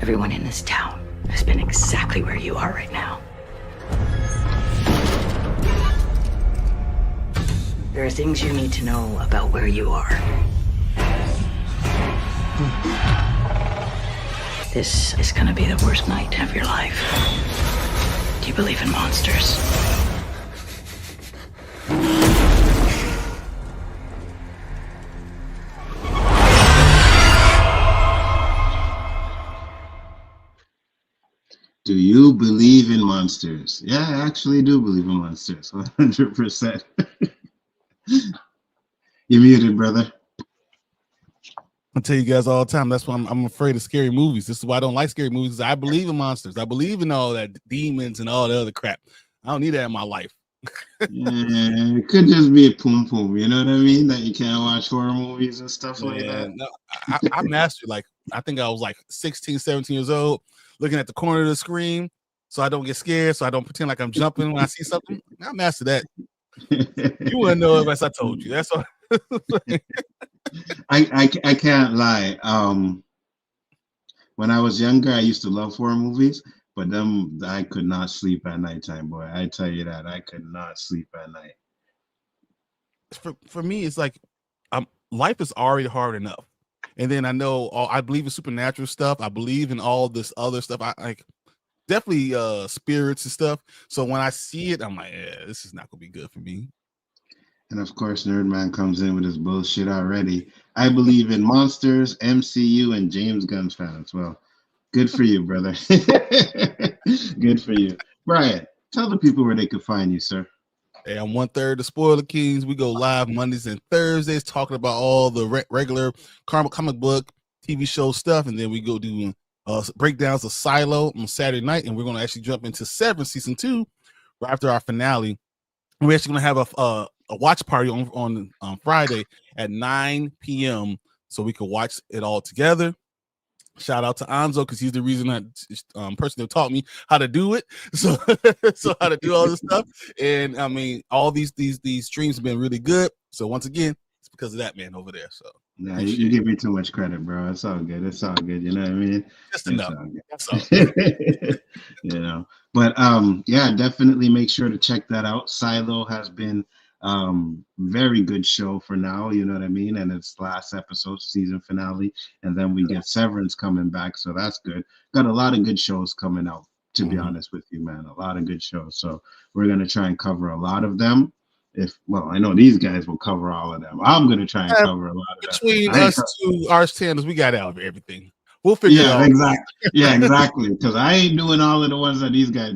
everyone in this town has been exactly where you are right now. There are things you need to know about where you are. This is gonna be the worst night of your life. Do you believe in monsters? Do you believe in monsters? Yeah, I actually do believe in monsters. 100%. You're muted, brother. I tell you guys all the time, that's why I'm afraid of scary movies. This is why I don't like scary movies. I believe in monsters. I believe in all that demons and all the other crap. I don't need that in my life. Yeah, it could just be a poom poom, you know what I mean? That you can't watch horror movies and stuff like that. No, I mastered, like, I think I was like 16, 17 years old, looking at the corner of the screen so I don't get scared, so I don't pretend like I'm jumping when I see something. I mastered that. You wouldn't know unless I told you. That's all. I can't lie. When I was younger, I used to love horror movies, but then I could not sleep at nighttime, boy. I tell you that, I could not sleep at night. For me, it's like life is already hard enough, and then I know I believe in supernatural stuff. I believe in all this other stuff. I like definitely spirits and stuff. So when I see it, I'm like, yeah, this is not gonna be good for me. And of course, Nerdman comes in with his bullshit already. I believe in monsters, MCU, and James Gunn's fan as well. Good for you, brother. Good for you. Brian, tell the people where they could find you, sir. Hey, I'm 1/3 the Spoiler Kings. We go live Mondays and Thursdays talking about all the regular comic book TV show stuff, and then we go do breakdowns of Silo on Saturday night, and we're going to actually jump into Severance season 2 right after our finale. We're actually going to have a watch party on Friday at 9 p.m. so we can watch it all together. Shout out to Nzo because he's the reason that person that taught me how to do it. So how to do all this stuff. And I mean, all these streams have been really good. So once again, it's because of that man over there. So yeah, you give me too much credit, bro. It's all good. It's all good. You know what I mean? Just enough. That's all good. You know, but yeah, definitely make sure to check that out. Silo has been very good show for now, you know what I mean, and it's last episode, season finale, and then we get Severance coming back, so that's good. Got a lot of good shows coming out, to be honest with you, man. A lot of good shows, so we're gonna try and cover a lot of them. I know these guys will cover all of them. I'm gonna try and cover a lot of them. Between us two arch tanders, we got out of everything. We'll figure it out. Exactly. Yeah, exactly. Because I ain't doing all of the ones that these guys,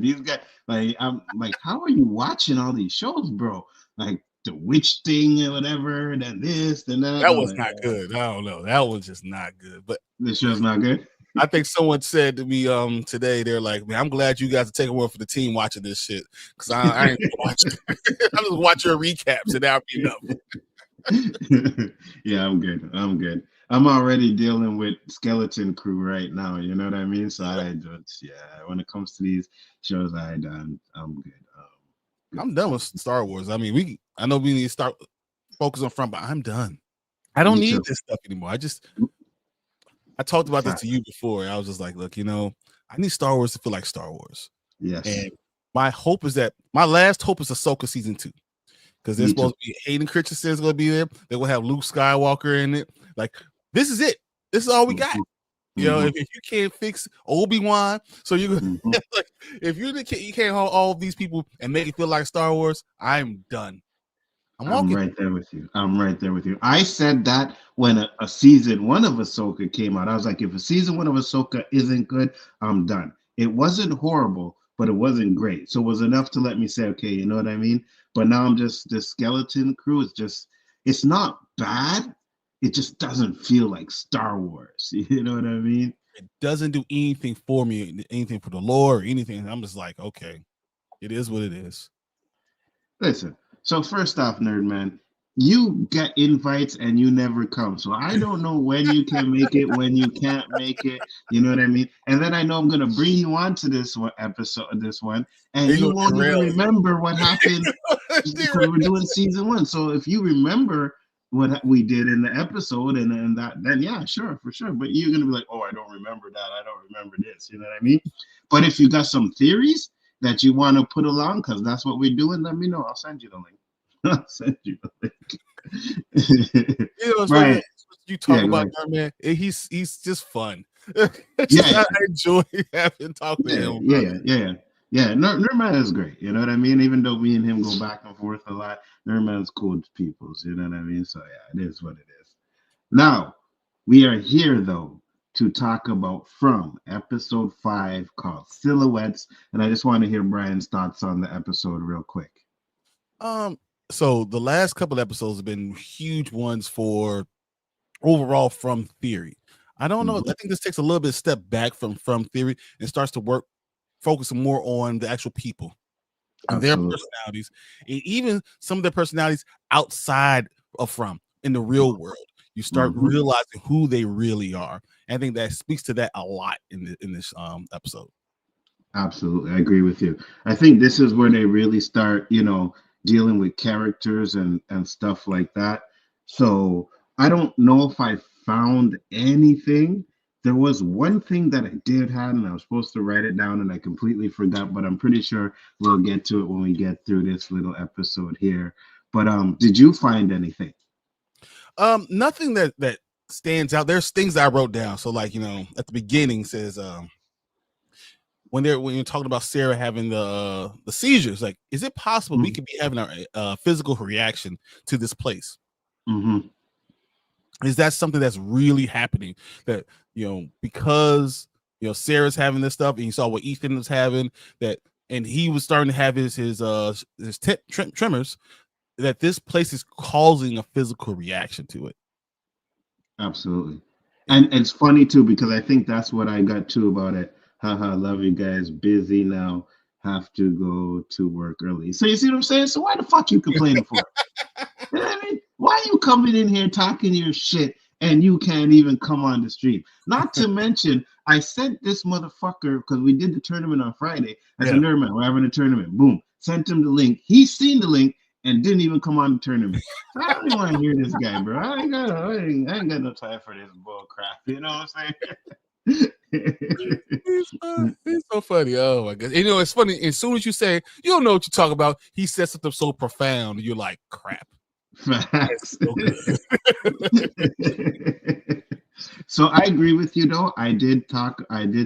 like, I'm like, how are you watching all these shows, bro? Like the witch thing or whatever, then this, then that. That was not good. I don't know. That was just not good. But this show's not good. I think someone said to me today, they're like, man, I'm glad you guys are taking one for the team watching this shit. Because I ain't watching. I just watch your recaps and that'll be enough. Yeah, I'm good. I'm already dealing with Skeleton Crew right now. You know what I mean? So when it comes to these shows, I'm good. I'm done with Star Wars. I mean, I know we need to start focus on front, but I'm done. I don't need this stuff anymore. I talked about this to you before. I was just like, look, I need Star Wars to feel like Star Wars. Yes. And my last hope is Ahsoka season 2. Because there's supposed to be Hayden Christensen's going to be there. They're going to have Luke Skywalker in it. Like, this is it. This is all we got. You know, if you can't fix Obi-Wan, so you like, if you can't hold all of these people and make it feel like Star Wars, I'm done. I'm right there with you. I said that when a season 1 of Ahsoka came out. I was like, if a season 1 of Ahsoka isn't good, I'm done. It wasn't horrible, but it wasn't great. So it was enough to let me say, okay, you know what I mean? But now I'm just, the Skeleton Crew is it's not bad. It just doesn't feel like Star Wars. You know what I mean? It doesn't do anything for me, anything for the lore or anything. I'm just like, okay, it is what it is. Listen, so first off, Nerdman, you get invites and you never come. So I don't know when you can make it, when you can't make it. You know what I mean? And then I know I'm going to bring you on to this one, and you won't even remember what happened because we're doing season 1. So if you remember what we did in the episode, and that, then yeah, sure, for sure. But you're gonna be like, oh, I don't remember that. I don't remember this. You know what I mean? But if you got some theories that you want to put along, because that's what we're doing, let me know. I'll send you the link. I'll send you the link. You know, Right. You talk Yeah, about right. that, man. He's just fun. Yeah. I enjoy having talking to him. Yeah. Nurman is great. You know what I mean? Even though me and him go back and forth a lot, Nurman's cool peoples. You know what I mean? So yeah, it is what it is. Now we are here though to talk about from episode 5 called Silhouettes, and I just want to hear Brian's thoughts on the episode real quick. So the last couple episodes have been huge ones for overall from theory. I don't know. I think this takes a little bit of step back from theory and starts to focusing more on the actual people and their personalities, and even some of their personalities outside of from in the real world. You start realizing who they really are. And I think that speaks to that a lot in this episode. Absolutely, I agree with you. I think this is where they really start, dealing with characters and stuff like that. So I don't know if I found anything. There was one thing that I did have, and I was supposed to write it down, and I completely forgot. But I'm pretty sure we'll get to it when we get through this little episode here. But did you find anything? Nothing that stands out. There's things that I wrote down. So like, at the beginning says when you're talking about Sarah having the seizures, like, is it possible we could be having a physical reaction to this place? Is that something that's really happening? That because Sarah's having this stuff, and you saw what Ethan was having, and he was starting to have his tremors, that this place is causing a physical reaction to it. Absolutely. And it's funny too, because I think that's what I got too about it. Haha, love you guys. Busy now. Have to go to work early. So you see what I'm saying? So why the fuck you complaining for? You know what I mean? Why are you coming in here talking your shit and you can't even come on the stream? Not to mention, I sent this motherfucker, because we did the tournament on Friday. I said, never mind, we're having a tournament. Boom. Sent him the link. He's seen the link and didn't even come on the tournament. I don't even want to hear this guy, bro. I ain't got no time for this bull crap. You know what I'm saying? He's so funny. Oh my god! It's funny. As soon as you say you don't know what you talk about, he says something so profound. You're like, crap. Facts. So I agree with you though. I did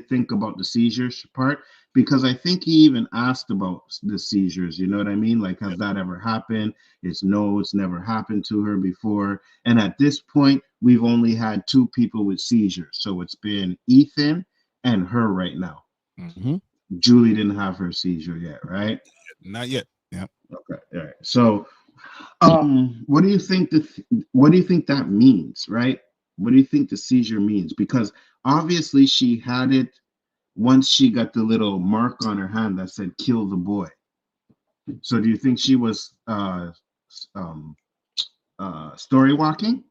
think about the seizures part, because I think he even asked about the seizures. You know what I mean? Like, has that ever happened? It's never happened to her before. And at this point, we've only had 2 people with seizures. So it's been Ethan and her right now. Julie didn't have her seizure yet, right? Not yet. Yeah. Okay. All right. So what do you think that means, right? What do you think the seizure means? Because obviously she had it once she got the little mark on her hand that said "kill the boy." So do you think she was story walking?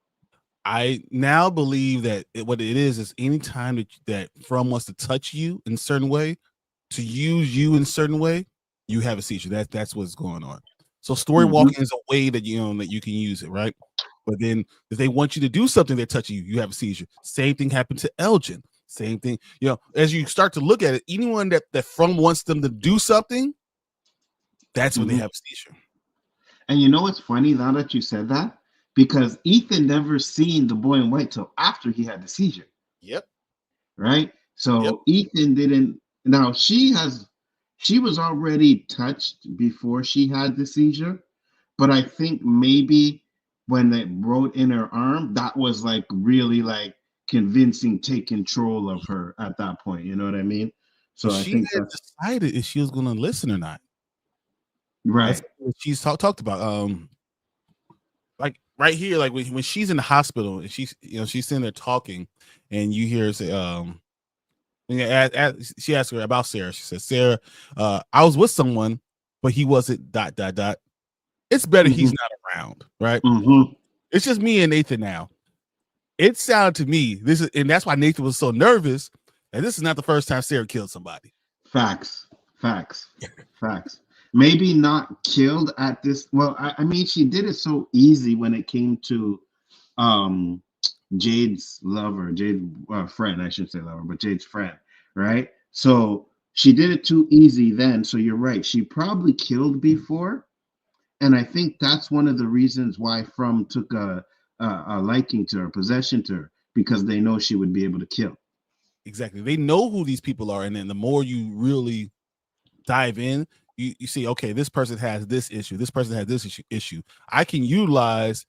I now believe that what it is anytime that From wants to touch you in a certain way, to use you in a certain way, you have a seizure. That's what's going on. So story walking is a way that that you can use it, right? But then if they want you to do something, they're touching you, you have a seizure. Same thing happened to Elgin. Same thing, as you start to look at it, anyone that From wants them to do something, that's when they have a seizure. And you know what's funny now that you said that? Because Ethan never seen the boy in white till after he had the seizure. Yep. Right? So Ethan didn't. Now she was already touched before she had the seizure, but I think maybe when they wrote in her arm, that was like really like convincing, take control of her at that point. You know what I mean? So I think that's decided if she was going to listen or not. Right. That's what she's talked about. Like right here, like when she's in the hospital and she's sitting there talking, and you hear her say, she asked her about Sarah. She said, Sarah, I was with someone, but he wasn't ... It's better he's not around, right? It's just me and Nathan now. It sounded to me, and that's why Nathan was so nervous, and this is not the first time Sarah killed somebody. Facts. Maybe not killed at this. Well, I mean, she did it so easy when it came to Jade's lover, Jade's friend, I shouldn't say lover, but Jade's friend, right? So she did it too easy then. So you're right. She probably killed before. And I think that's one of the reasons why From took a liking to her, possession to her, because they know she would be able to kill. Exactly. They know who these people are. And then the more you really dive in, you see, okay, this person has this issue. This person has this issue. I can utilize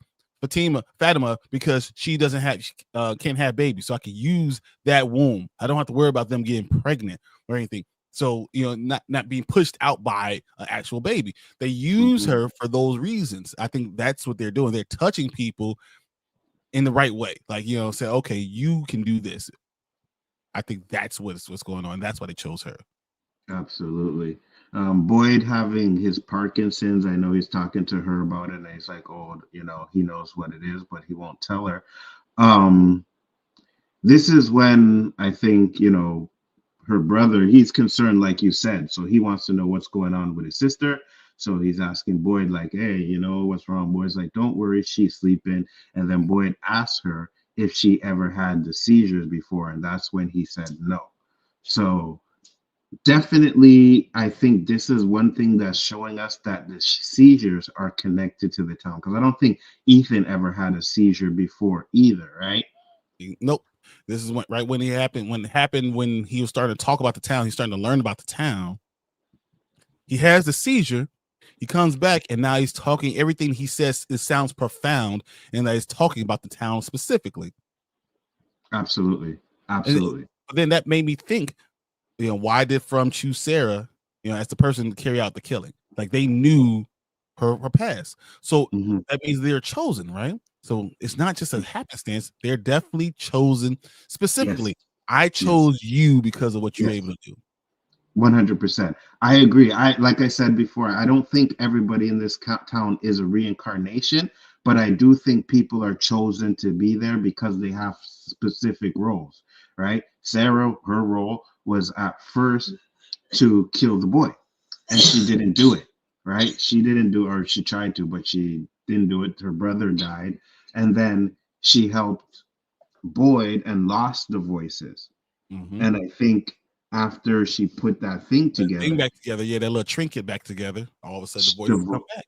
Fatima because she doesn't have, can't have babies. So I can use that womb. I don't have to worry about them getting pregnant or anything. So, not being pushed out by an actual baby. They use her for those reasons. I think that's what they're doing. They're touching people in the right way. Like, say, okay, you can do this. I think that's what's going on. That's why they chose her. Absolutely. Boyd having his Parkinson's, I know he's talking to her about it, and he's like, oh, he knows what it is, but he won't tell her. This is when I think, her brother, he's concerned, like you said, so he wants to know what's going on with his sister. So he's asking Boyd, like, hey, what's wrong? Boyd's like, don't worry, she's sleeping. And then Boyd asks her if she ever had the seizures before, and that's when he said no. So definitely, I think this is one thing that's showing us that the seizures are connected to the town, because I don't think Ethan ever had a seizure before either, right? Nope. This is when it happened. When he was starting to talk about the town, he's starting to learn about the town. He has the seizure. He comes back, and now he's talking. Everything he says, it sounds profound, and that he's talking about the town specifically. Absolutely. But then that made me think, why did From choose Sarah, as the person to carry out the killing? Like, they knew her past. So that means they're chosen, right? So it's not just a happenstance. They're definitely chosen specifically. Yes. I chose you because of what you're able to do. 100%. I agree. Like I said before, I don't think everybody in this town is a reincarnation, but I do think people are chosen to be there because they have specific roles, right? Sarah, her role was at first to kill the boy, and she didn't do it, right? She didn't do, or she tried to, but she didn't do it. Her brother died, and then she helped Boyd and lost the voices. And I think after she put that thing together, back together, that little trinket back together, all of a sudden the voices come back.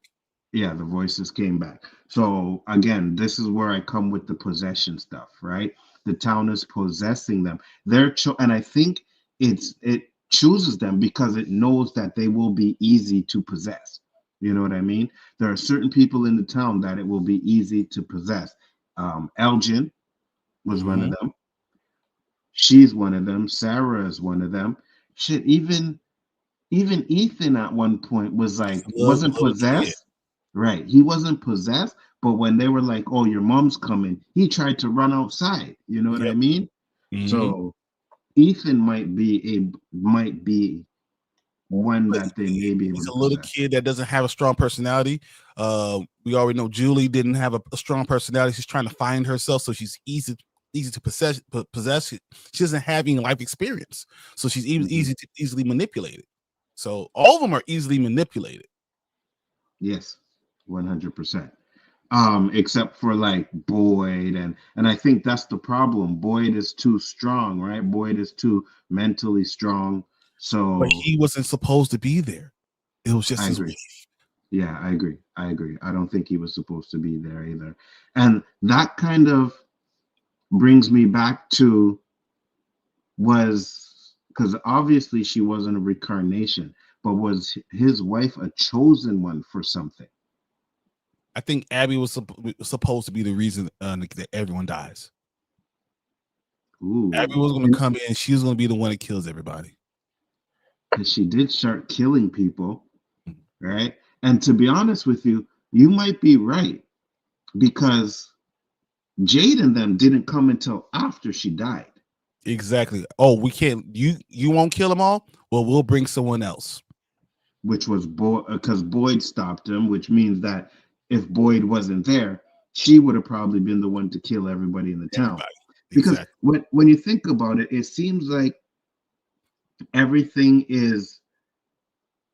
Yeah, the voices came back. So again, this is where I come with the possession stuff, right? The town is possessing them. And I think it chooses them because it knows that they will be easy to possess. You know what I mean? There are certain people in the town that it will be easy to possess. Elgin was one of them. She's one of them. Sarah is one of them. Shit, even Ethan at one point was like, wasn't possessed. Right. He wasn't possessed, but when they were like, oh, your mom's coming, he tried to run outside. You know what I mean? So Ethan might be one that they may be able to. He's a little kid that doesn't have a strong personality. We already know Julie didn't have a strong personality. She's trying to find herself, so she's easy to possess. She doesn't have any life experience, so she's easily manipulated. So all of them are easily manipulated. Yes, 100%. Except for like Boyd, and I think that's the problem. Boyd is too strong, right? Boyd is too mentally strong. So, but he wasn't supposed to be there. It was just his wife. Yeah, I agree. I don't think he was supposed to be there either. And that kind of brings me back to because obviously she wasn't a reincarnation, but was his wife a chosen one for something? I think Abby was supposed to be the reason that everyone dies. Ooh. Abby was going to come in. She was going to be the one that kills everybody. Because she did start killing people, right? And to be honest with you, you might be right, because Jade and them didn't come until after she died. Exactly. Oh, we can't. You won't kill them all? Well, we'll bring someone else. Which was because Boyd stopped him, which means that if Boyd wasn't there, she would have probably been the one to kill everybody in the town. Because when you think about it, it seems like everything is,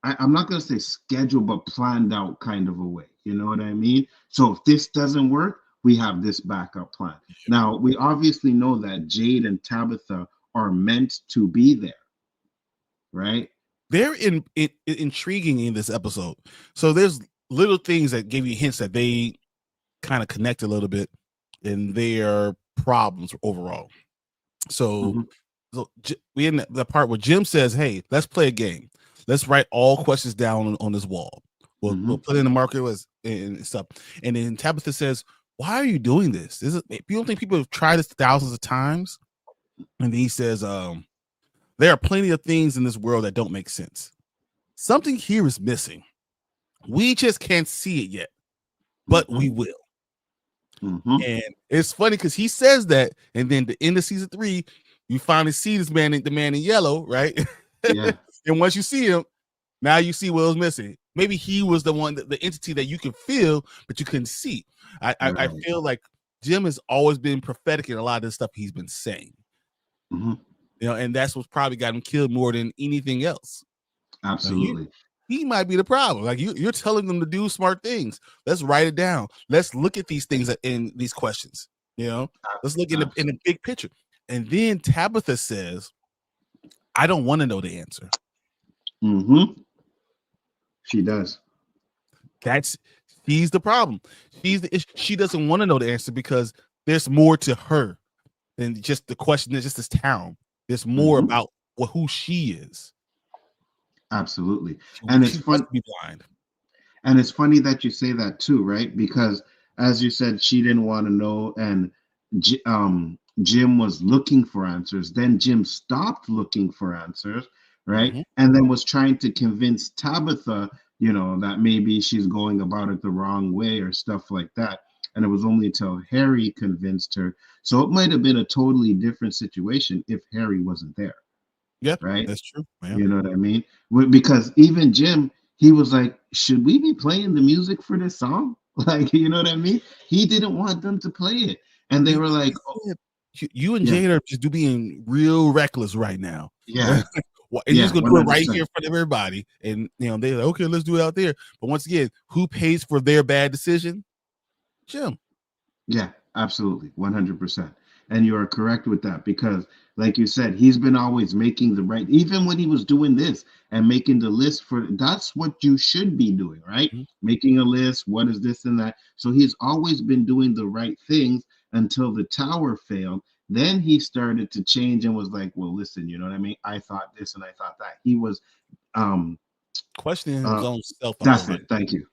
I'm not going to say scheduled, but planned out kind of a way. You know what I mean? So if this doesn't work, we have this backup plan. Now, we obviously know that Jade and Tabitha are meant to be there, right? They're intriguing in this episode. So there's little things that gave you hints that they kind of connect a little bit in their problems overall. So, we in the part where Jim says, "Hey, let's play a game. Let's write all questions down on this wall. We'll put in the marker list and stuff." And then Tabitha says, "Why are you doing this? You don't think people have tried this thousands of times?" And then he says, "There are plenty of things in this world that don't make sense. Something here is missing. We just can't see it yet, but we will." And it's funny because he says that, and then the end of season 3, you finally see this man, the man in yellow, right? Yeah. And once you see him, now you see what was missing. Maybe he was the one, the entity that you can feel, but you couldn't see. I feel like Jim has always been prophetic in a lot of this stuff he's been saying. You know, and that's what's probably got him killed more than anything else. Absolutely. He might be the problem. Like you're telling them to do smart things. Let's write it down. Let's look at these things in these questions. You know, let's look in the big picture. And then Tabitha says, "I don't want to know the answer." She does. She's the problem. She doesn't want to know the answer because there's more to her than just the question. There's just this town. There's more about who she is. Absolutely. And it's fun. Be blind. And it's funny that you say that too, right? Because as you said, she didn't want to know, and Jim was looking for answers. Then Jim stopped looking for answers, right? And then was trying to convince Tabitha, you know, that maybe she's going about it the wrong way or stuff like that. And it was only until Harry convinced her. So it might have been a totally different situation if Harry wasn't there. Yeah, right. That's true. Yeah. You know what I mean? Because even Jim, he was like, "Should we be playing the music for this song?" Like, you know what I mean? He didn't want them to play it, and they were like, "You and Jade are just being real reckless right now." Yeah, and he's gonna do it right here in front of everybody, and you know they're like, "Okay, let's do it out there." But once again, who pays for their bad decision? Jim. Yeah, absolutely, 100%. And you are correct with that because, like you said, he's been always making the right, even when he was doing this and making the list for, that's what you should be doing, right? Making a list, what is this and that. So he's always been doing the right things until the tower failed. Then he started to change and was like, well, listen, you know what I mean? I thought this and I thought that. He was questioning his own self. That's it. Thank you.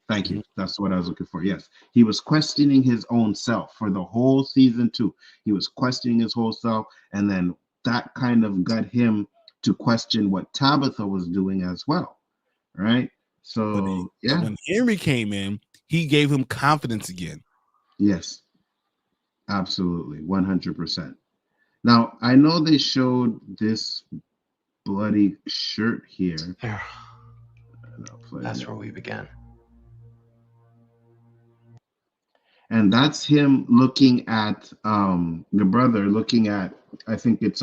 That's what I was looking for. Yes, he was questioning his own self for the whole season 2. He was questioning his whole self, and then that kind of got him to question what Tabitha was doing as well, right? So when Henry came in, he gave him confidence again. Yes, absolutely, 100%. Now I know they showed this bloody shirt here. That's where we began. And that's him looking at the brother looking at, I think it's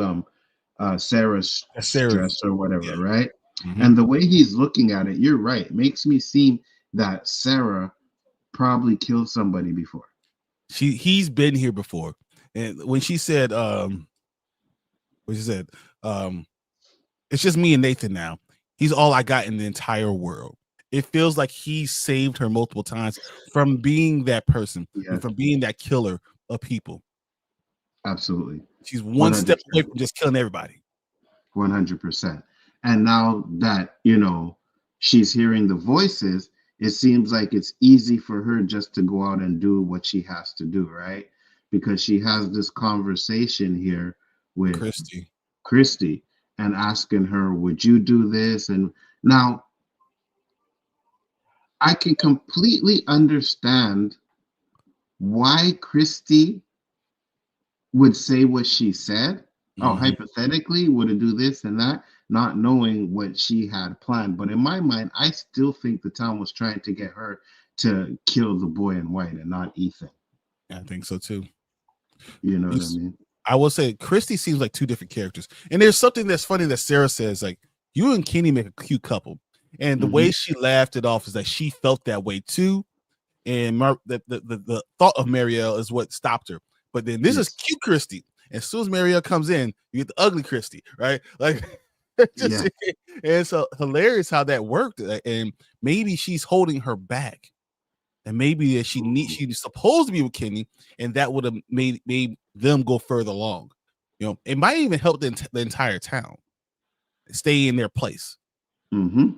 Sarah's dress or whatever, right? And the way he's looking at it, you're right. It makes me seem that Sarah probably killed somebody before. He's been here before. And when she said it's just me and Nathan now. He's all I got in the entire world. It feels like he saved her multiple times from being that person, and from being that killer of people. Absolutely. She's one 100%. Step away from just killing everybody. 100%. And now that, you know, she's hearing the voices, it seems like it's easy for her just to go out and do what she has to do, right? Because she has this conversation here with Christy and asking her, would you do this? And now I can completely understand why Christy would say what she said. Oh, hypothetically, would it do this and that, not knowing what she had planned. But in my mind, I still think the town was trying to get her to kill the boy in white and not Ethan. I think so too. You know what I mean? I will say Christy seems like two different characters. And there's something that's funny that Sarah says, like, you and Kenny make a cute couple. And the way she laughed it off is that she felt that way too. and the thought of Marielle is what stopped her. But then this is cute Christy. As soon as Marielle comes in, you get the ugly Christy, right? Like, just, and it's hilarious how that worked. And maybe she's holding her back, and maybe that she's supposed to be with Kenny, and that would have made them go further along. You know, it might even help the entire town stay in their place. Mm-hmm.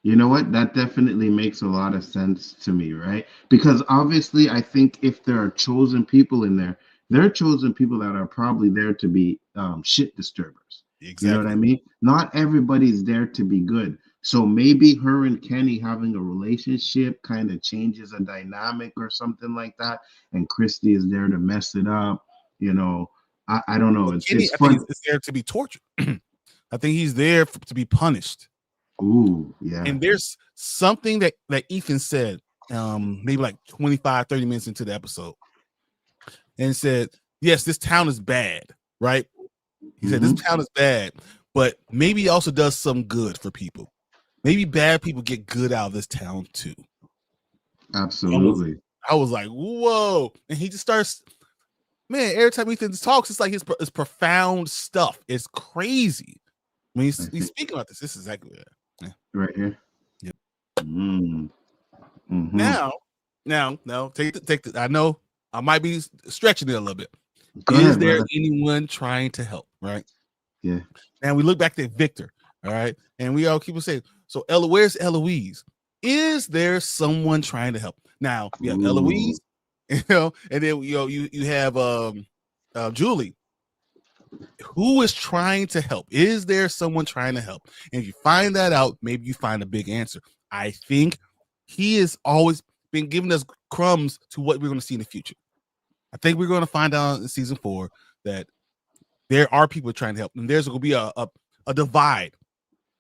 You know what? That definitely makes a lot of sense to me, right? Because obviously, I think if there are chosen people in there, there are chosen people that are probably there to be shit disturbers. Exactly. You know what I mean? Not everybody's there to be good. So maybe her and Kenny having a relationship kind of changes a dynamic or something like that. And Christy is there to mess it up. You know, I don't know. Kenny, I think he's there to be tortured. I think he's there to be punished. Ooh, yeah. And there's something that Ethan said, maybe like 25, 30 minutes into the episode, and said, yes, this town is bad, right? He said, this town is bad, but maybe it also does some good for people. Maybe bad people get good out of this town too. Absolutely. I was like, whoa. And he just starts, man, every time Ethan talks, it's like his profound stuff. It's crazy. When he's speaking about this is exactly that. Yeah. Right here. Yep. Now, take the. I know I might be stretching it a little bit. Is there anyone trying to help? Right. Yeah. And we look back at Victor. All right, and we all keep saying, so where's Eloise? Is there someone trying to help? Now, yeah, Eloise, you know, and then you have Julie. Who is trying to help? Is there someone trying to help? And if you find that out, maybe you find a big answer. I think he has always been giving us crumbs to what we're going to see in the future. I think we're going to find out in season 4 that there are people trying to help, and there's going to be a divide.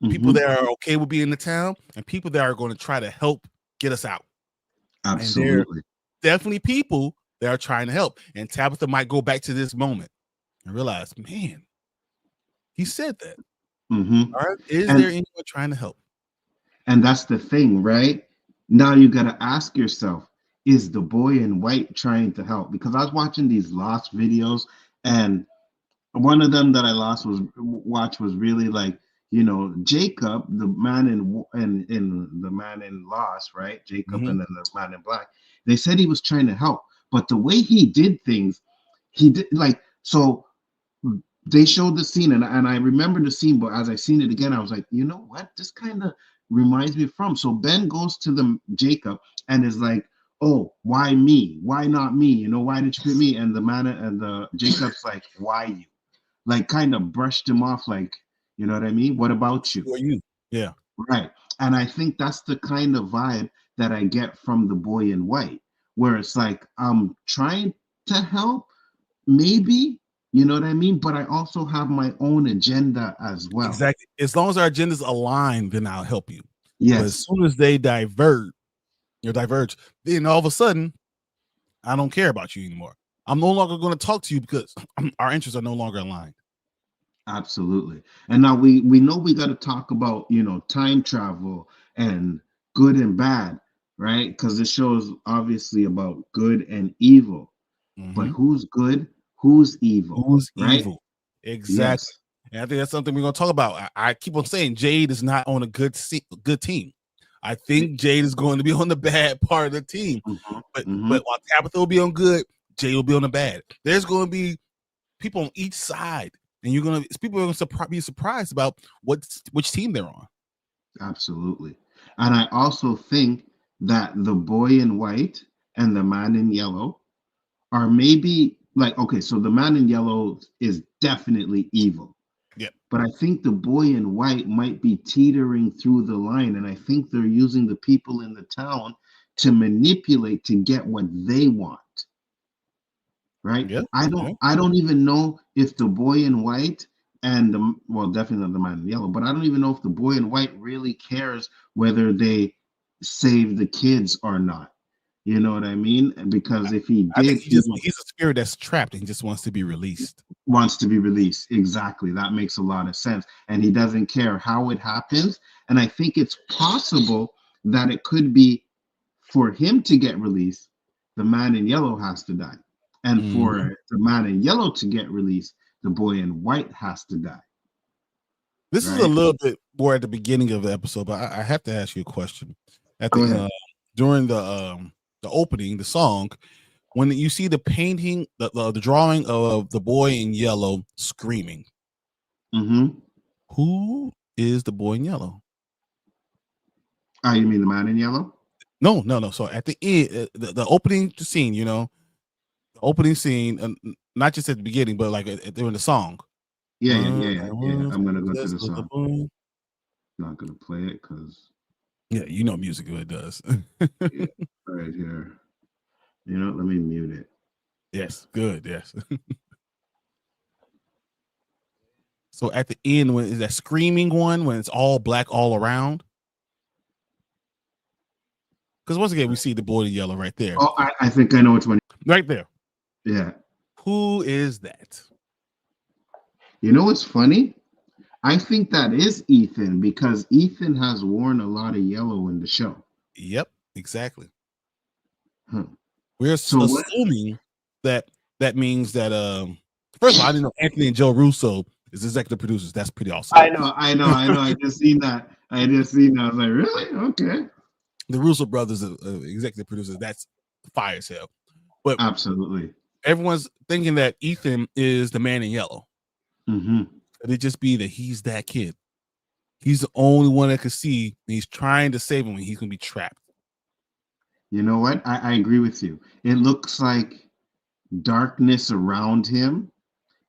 People that are okay with being in the town, and people that are going to try to help get us out. Absolutely. And there are definitely people that are trying to help. And Tabitha might go back to this moment and realize, man, he said that. All right. Is there anyone trying to help? And that's the thing, right? Now you got to ask yourself, is the boy in white trying to help? Because I was watching these lost videos, and one of them that I watched was really like, you know, Jacob, the man in the man in Lost, right? Jacob and then the man in black. They said he was trying to help, but the way he did things, he did like so. They showed the scene, and I remember the scene, but as I seen it again, I was like, you know what? This kind of reminds me from. So Ben goes to the Jacob and is like, oh, why me? Why not me? You know, why did you pick me? And the man and the Jacob's like, why you? Like kind of brushed him off, like, you know what I mean? What about you? Who are you? Yeah. Right. And I think that's the kind of vibe that I get from the boy in white, where it's like, I'm trying to help, maybe, you know what I mean? But I also have my own agenda as well. Exactly. As long as our agendas align, then I'll help you. Yes. But as soon as they diverge, then all of a sudden, I don't care about you anymore. I'm no longer going to talk to you because our interests are no longer aligned. Absolutely. And now we know we got to talk about, you know, time travel and good and bad, right? Because the show is obviously about good and evil. But who's good? Who's evil? Who's right? evil? Exactly. Yes. And I think that's something we're going to talk about. I keep on saying Jade is not on a good team. I think Jade is going to be on the bad part of the team. But while Tabitha will be on good, Jade will be on the bad. There's going to be people on each side. And people are going to be surprised about which team they're on. Absolutely. And I also think that the boy in white and the man in yellow are maybe like, okay, so the man in yellow is definitely evil. Yeah. But I think the boy in white might be teetering through the line. And I think they're using the people in the town to manipulate to get what they want. Right. Yeah. I don't even know if the boy in white and definitely not the man in yellow, but I don't even know if the boy in white really cares whether they save the kids or not. You know what I mean? Because if he did, he's a spirit that's trapped and he just wants to be released. Wants to be released. Exactly. That makes a lot of sense. And he doesn't care how it happens. And I think it's possible that it could be for him to get released, the man in yellow has to die. And for the man in yellow to get released, the boy in white has to die. This is a little bit more at the beginning of the episode, but I have to ask you a question. At the during the opening, the song, when you see the painting, the drawing of the boy in yellow screaming, who is the boy in yellow? Oh, you mean the man in yellow? No. So at the end, the opening scene, the opening scene, not just at the beginning, but like during the song. Yeah. I'm gonna go to the song. I'm not gonna play it because music it does. Yeah, right here. Let me mute it. Yes, good. Yes. So at the end, when is that screaming one when it's all black all around? Because once again, we see the boy in yellow right there. Oh, I think I know which one. Right there. Yeah. Who is that? You know what's funny? I think that is Ethan because Ethan has worn a lot of yellow in the show. Yep, exactly. Huh. We're assuming that means that first of all, I didn't know Anthony and Joe Russo is executive producers. That's pretty awesome. I know. I just seen that. I was like, really? Okay. The Russo brothers are executive producers. That's fire as hell. But absolutely, everyone's thinking that Ethan is the man in yellow. Could it just be that he's that kid? He's the only one that can see, and he's trying to save him, and he's gonna be trapped. You know what? I agree with you. It looks like darkness around him,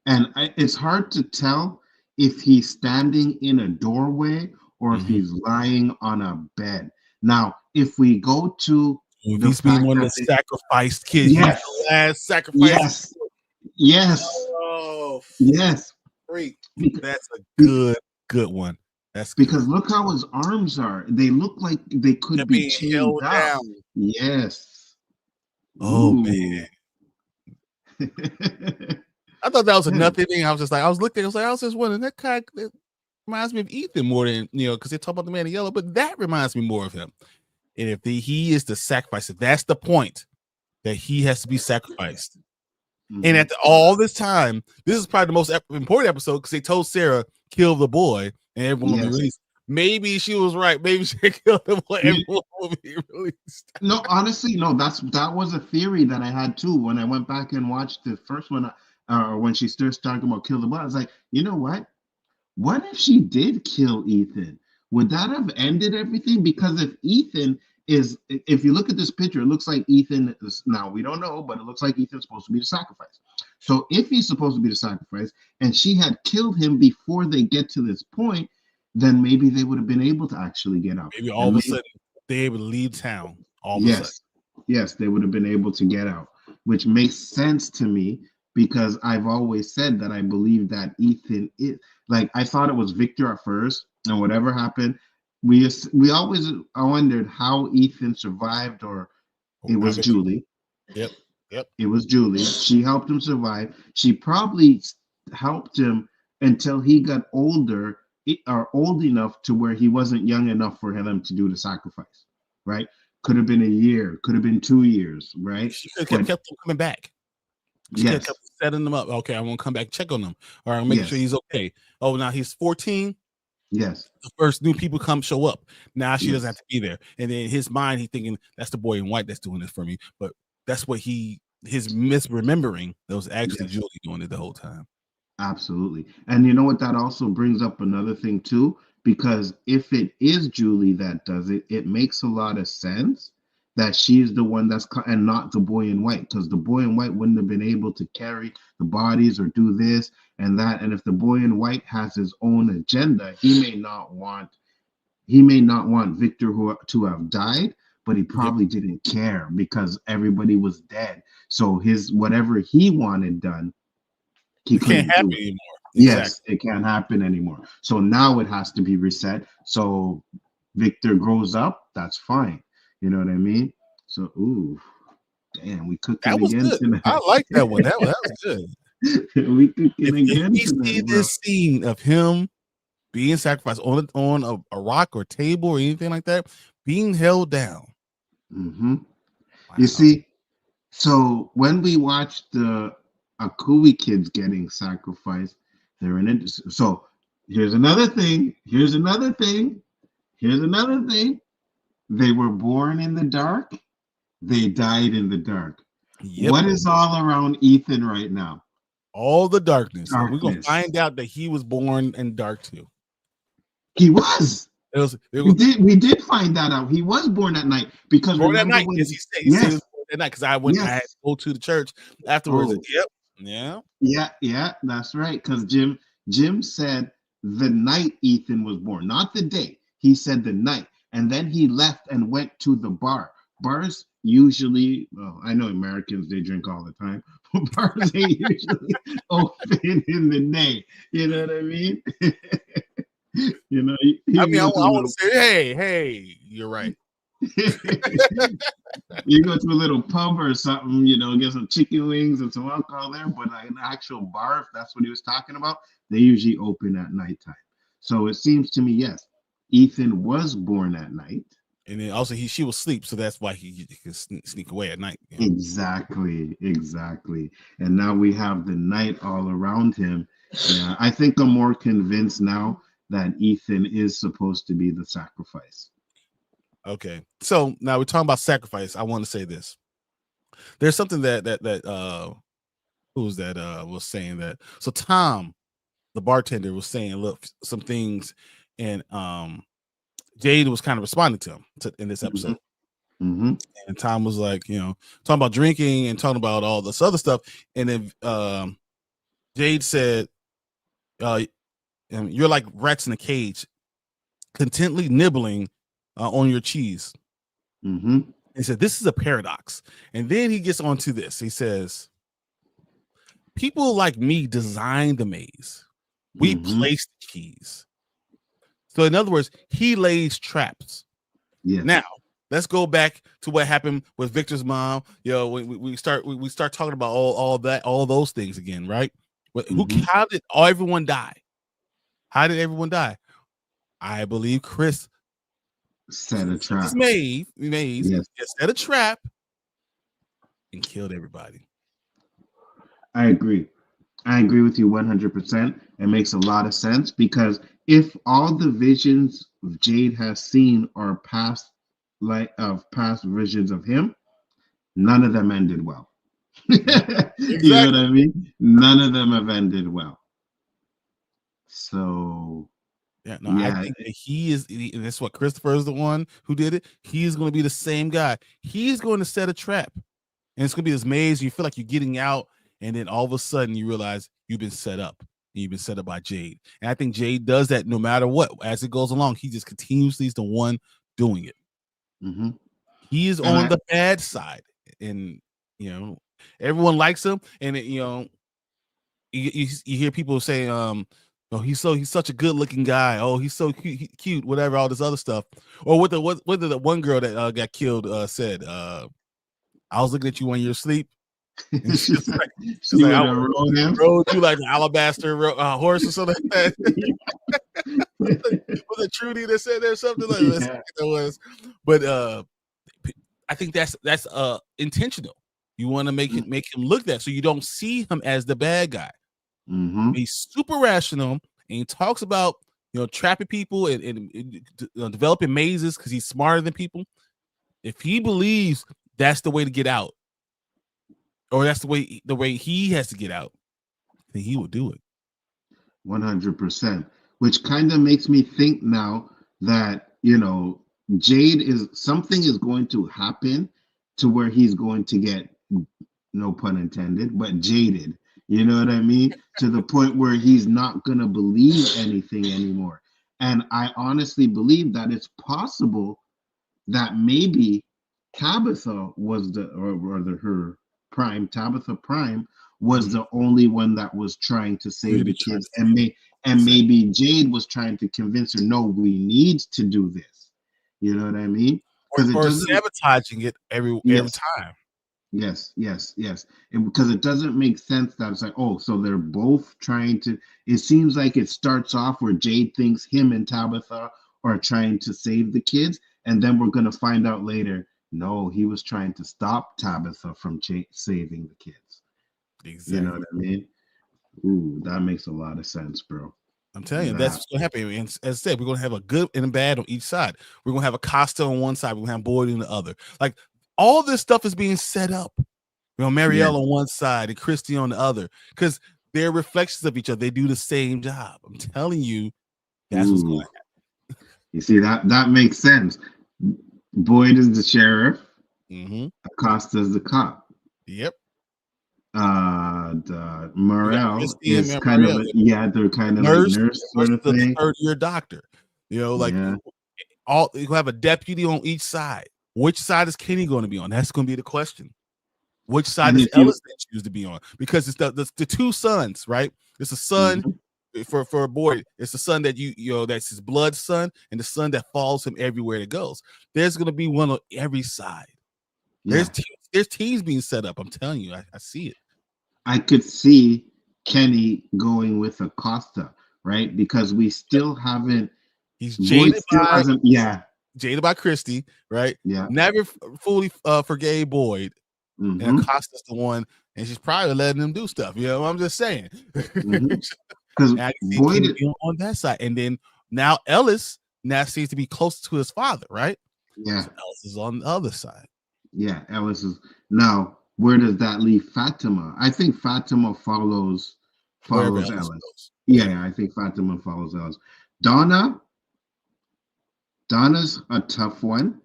and it's hard to tell if he's standing in a doorway or if he's lying on a bed. Now, if we go to he's being one of the sacrificed kids. Yes. The last sacrifice. Yes. Oh, yes. Great. That's a good one. That's good. Because look how his arms are. They look like they could be chained down. Yes. Oh, man. I thought that was another thing. I was looking, I was just wondering, that kind of reminds me of Ethan more than, because they talk about the man in yellow, but that reminds me more of him. And if he is the sacrifice, if that's the point that he has to be sacrificed. And at all this time, this is probably the most important episode because they told Sarah, kill the boy, and everyone will be released. Maybe she was right. Maybe she killed the boy, everyone will be released. No, honestly, no, that was a theory that I had too. When I went back and watched the first one, when she started talking about kill the boy, I was like, you know what? What if she did kill Ethan? Would that have ended everything? Because if you look at this picture, it looks like Ethan is, now we don't know, but it looks like Ethan's supposed to be the sacrifice. So if he's supposed to be the sacrifice and she had killed him before they get to this point, then maybe they would have been able to actually get out. Maybe all of a sudden they able to leave town. Yes, they would have been able to get out, which makes sense to me because I've always said that I believe that Ethan is, like, I thought it was Victor at first, and whatever happened, we always wondered how Ethan survived, or it was Julie. Yep. It was Julie. She helped him survive. She probably helped him until he got older, or old enough to where he wasn't young enough for him to do the sacrifice, right? Could have been a year, could have been 2 years, right? She could have kept him coming back. She kept setting them up. Okay, I'm gonna come back, check on him. All right, make sure he's okay. Oh, now he's 14. Yes. The first new people show up. Now she doesn't have to be there. And then in his mind, he's thinking that's the boy in white that's doing this for me. But that's what his misremembering that was actually Julie doing it the whole time. Absolutely. And you know what? That also brings up another thing too, because if it is Julie that does it, it makes a lot of sense that she's the one and not the boy in white, because the boy in white wouldn't have been able to carry the bodies or do this and that. And if the boy in white has his own agenda, he may not want Victor to have died, but he probably didn't care because everybody was dead. So his whatever he wanted done, it can't happen anymore. Yes, it can't happen anymore. So now it has to be reset. So Victor grows up, that's fine. You know what I mean? So, ooh, damn, we cooking again tonight. I like that one. That was good. We cooking again tonight. You see this scene of him being sacrificed on a rock or table or anything like that, being held down, Mm-hmm. You Wow. see, so when we watch the Akui kids getting sacrificed, they're in it. So here's another thing. Here's another thing. Here's another thing. They were born in the dark. They died in the dark. Yep. What is all around Ethan right now? All the darkness. And we're gonna Darkness. find out that he was born in dark too. He was. It We was did find that out. He was born at night because born that remember night. when Yes, he said he yes, was born that night because I had to yes. go to the church afterwards. Oh, Yep. Yeah. yeah, that's right. Because Jim said the night Ethan was born, not the day. He said the night. And then he left and went to the bar. Bars usually, well, I know Americans, they drink all the time. Bars ain't usually open in the day. You know what I mean? You know, I mean, I go to a want little, to say, hey, you're right. you go to a little pub or something, you know, get some chicken wings and some alcohol there, but an actual bar, if that's what he was talking about, they usually open at nighttime. So it seems to me, yes, Ethan was born at night. And then also she was asleep, so that's why he could sneak away at night. You know? Exactly. And now we have the night all around him. Yeah, I think I'm more convinced now that Ethan is supposed to be the sacrifice. Okay, so now we're talking about sacrifice. I want to say this. There's something that who's that was saying that. So Tom, the bartender, was saying, look, some things, and Jade was kind of responding to him in this episode. Mm-hmm. And Tom was like, you know, talking about drinking and talking about all this other stuff. And then Jade said, you're like rats in a cage, contently nibbling on your cheese. Mm-hmm. He said, this is a paradox. And then he gets onto this. He says, people like me design the maze. We place the keys. So in other words, he lays traps. Yes. Now, let's go back to what happened with Victor's mom. You know, we start talking about all those things again, right? How did everyone die? How did everyone die? I believe Chris set a trap. Yes. Set a trap and killed everybody. I agree with you 100%. It makes a lot of sense because if all the visions Jade has seen are past visions of him, none of them ended well. Exactly. You know what I mean? None of them have ended well. So I think that he is, and that's what Christopher is the one who did it. He's going to be the same guy. He's going to set a trap, and it's going to be this maze. You feel like you're getting out, and then all of a sudden you realize you've been set up. And you've been set up by Jade, and I think Jade does that no matter what. As it goes along, he just continuously is the one doing it. Mm-hmm. He is on the bad side, and you know everyone likes him, and you know you hear people say, "Oh, he's such a good looking guy. Oh, he's so cute, whatever, all this other stuff." Or what the one girl that got killed said, "I was looking at you when you're asleep." And she's like, I rode you like an alabaster horse or something like that. Was it Trudy that said there something like that? It was, but I think that's intentional. You want to make him look that so you don't see him as the bad guy. Mm-hmm. He's super rational, and he talks about trapping people and developing mazes because he's smarter than people. If he believes that's the way to get out, or that's the way he has to get out, then he will do it. 100%. Which kind of makes me think now that Jade something is going to happen to where he's going to get, no pun intended, but jaded. You know what I mean? To the point where he's not going to believe anything anymore. And I honestly believe that it's possible that maybe Tabitha was her prime, Tabitha Prime was the only one that was trying to save the kids. And maybe Jade was trying to convince her, no, we need to do this. You know what I mean? Or sabotaging it every time. Yes. And because it doesn't make sense that it's like, oh, so they're both trying to, it seems like it starts off where Jade thinks him and Tabitha are trying to save the kids. And then we're going to find out later No, he was trying to stop Tabitha from saving the kids. Exactly. You know what I mean? Ooh, that makes a lot of sense, bro. I'm telling you, that's what's gonna happen. And as I said, we're gonna have a good and a bad on each side. We're gonna have Acosta on one side, we're gonna have Boyd on the other. Like all this stuff is being set up. You know, Marielle on one side and Christy on the other, because they're reflections of each other. They do the same job. I'm telling you, that's what's going to happen. You see, that makes sense. Boyd is the sheriff. Acosta is the cop. Yep. The Morel is kind of they're kind of nurse, like nurse sort of thing. Third-year doctor. You know, like you have a deputy on each side. Which side is Kenny going to be on? That's going to be the question. Which side does Ellis choose to be on? Because it's the two sons, right? It's a son for Boyd. It's the son that you know that's his blood son, and the son that follows him everywhere that goes. There's going to be one on every side. There's teams being set up. I'm telling you, I see it. I could see Kenny going with Acosta, right? Because we still haven't. He's jaded by jaded by Christy, right? Yeah, never fully forgave Boyd. And Acosta's the one, and she's probably letting him do stuff. You know, I'm just saying. Because Boyd on that side, and then now Ellis seems to be closer to his father, right? Yeah, so Ellis is on the other side. Yeah, Ellis is now. Where does that leave Fatima? I think Fatima follows Ellis. Goes. Yeah, I think Fatima follows Ellis. Donna's a tough one,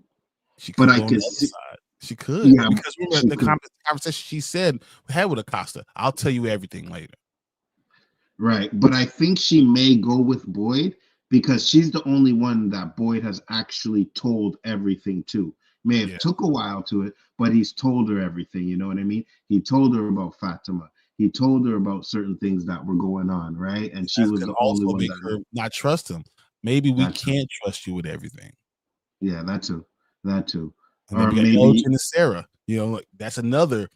but I can see. She could, because remember the conversation she said had with Acosta. I'll tell you everything later. Right, but I think she may go with Boyd because she's the only one that Boyd has actually told everything to. May have took a while to it, but he's told her everything. You know what I mean? He told her about Fatima. He told her about certain things that were going on, right? And she was the only one that her not trust him. Maybe we can't trust you with everything. Yeah, that too. And or maybe Elgin and Sarah. You know, like that's another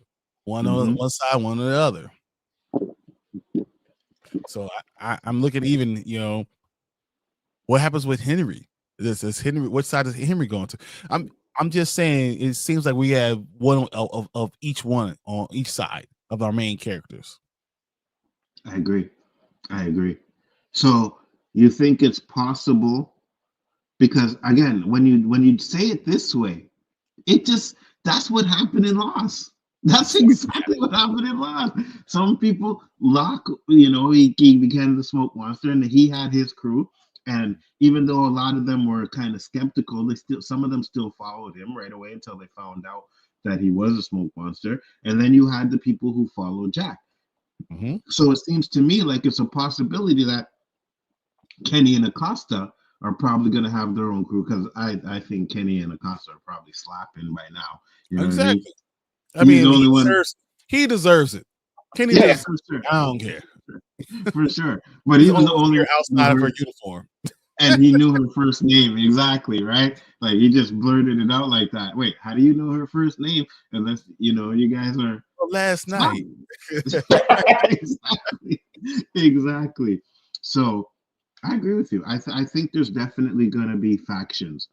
one on one side, one on the other. So I'm looking even, you know, what happens with Henry? Is Henry? Which side is Henry going to? I'm just saying. It seems like we have one of each one on each side of our main characters. I agree. So you think it's possible? Because again, when you say it this way, that's what happened in Lost. That's exactly what happened in Lost. Some people he became the smoke monster, and he had his crew. And even though a lot of them were kind of skeptical, some of them still followed him right away until they found out that he was a smoke monster. And then you had the people who followed Jack. So it seems to me like it's a possibility that Kenny and Acosta are probably going to have their own crew, because I think Kenny and Acosta are probably slapping by now. You know exactly. I mean, he deserves it. Kenny deserves it. Sure. I don't care. For sure. But he was the only outside of her uniform. And he knew her first name. Exactly, right? Like he just blurted it out like that. Wait, how do you know her first name? Unless, you guys are last night. Exactly. So I agree with you. I think there's definitely going to be factions.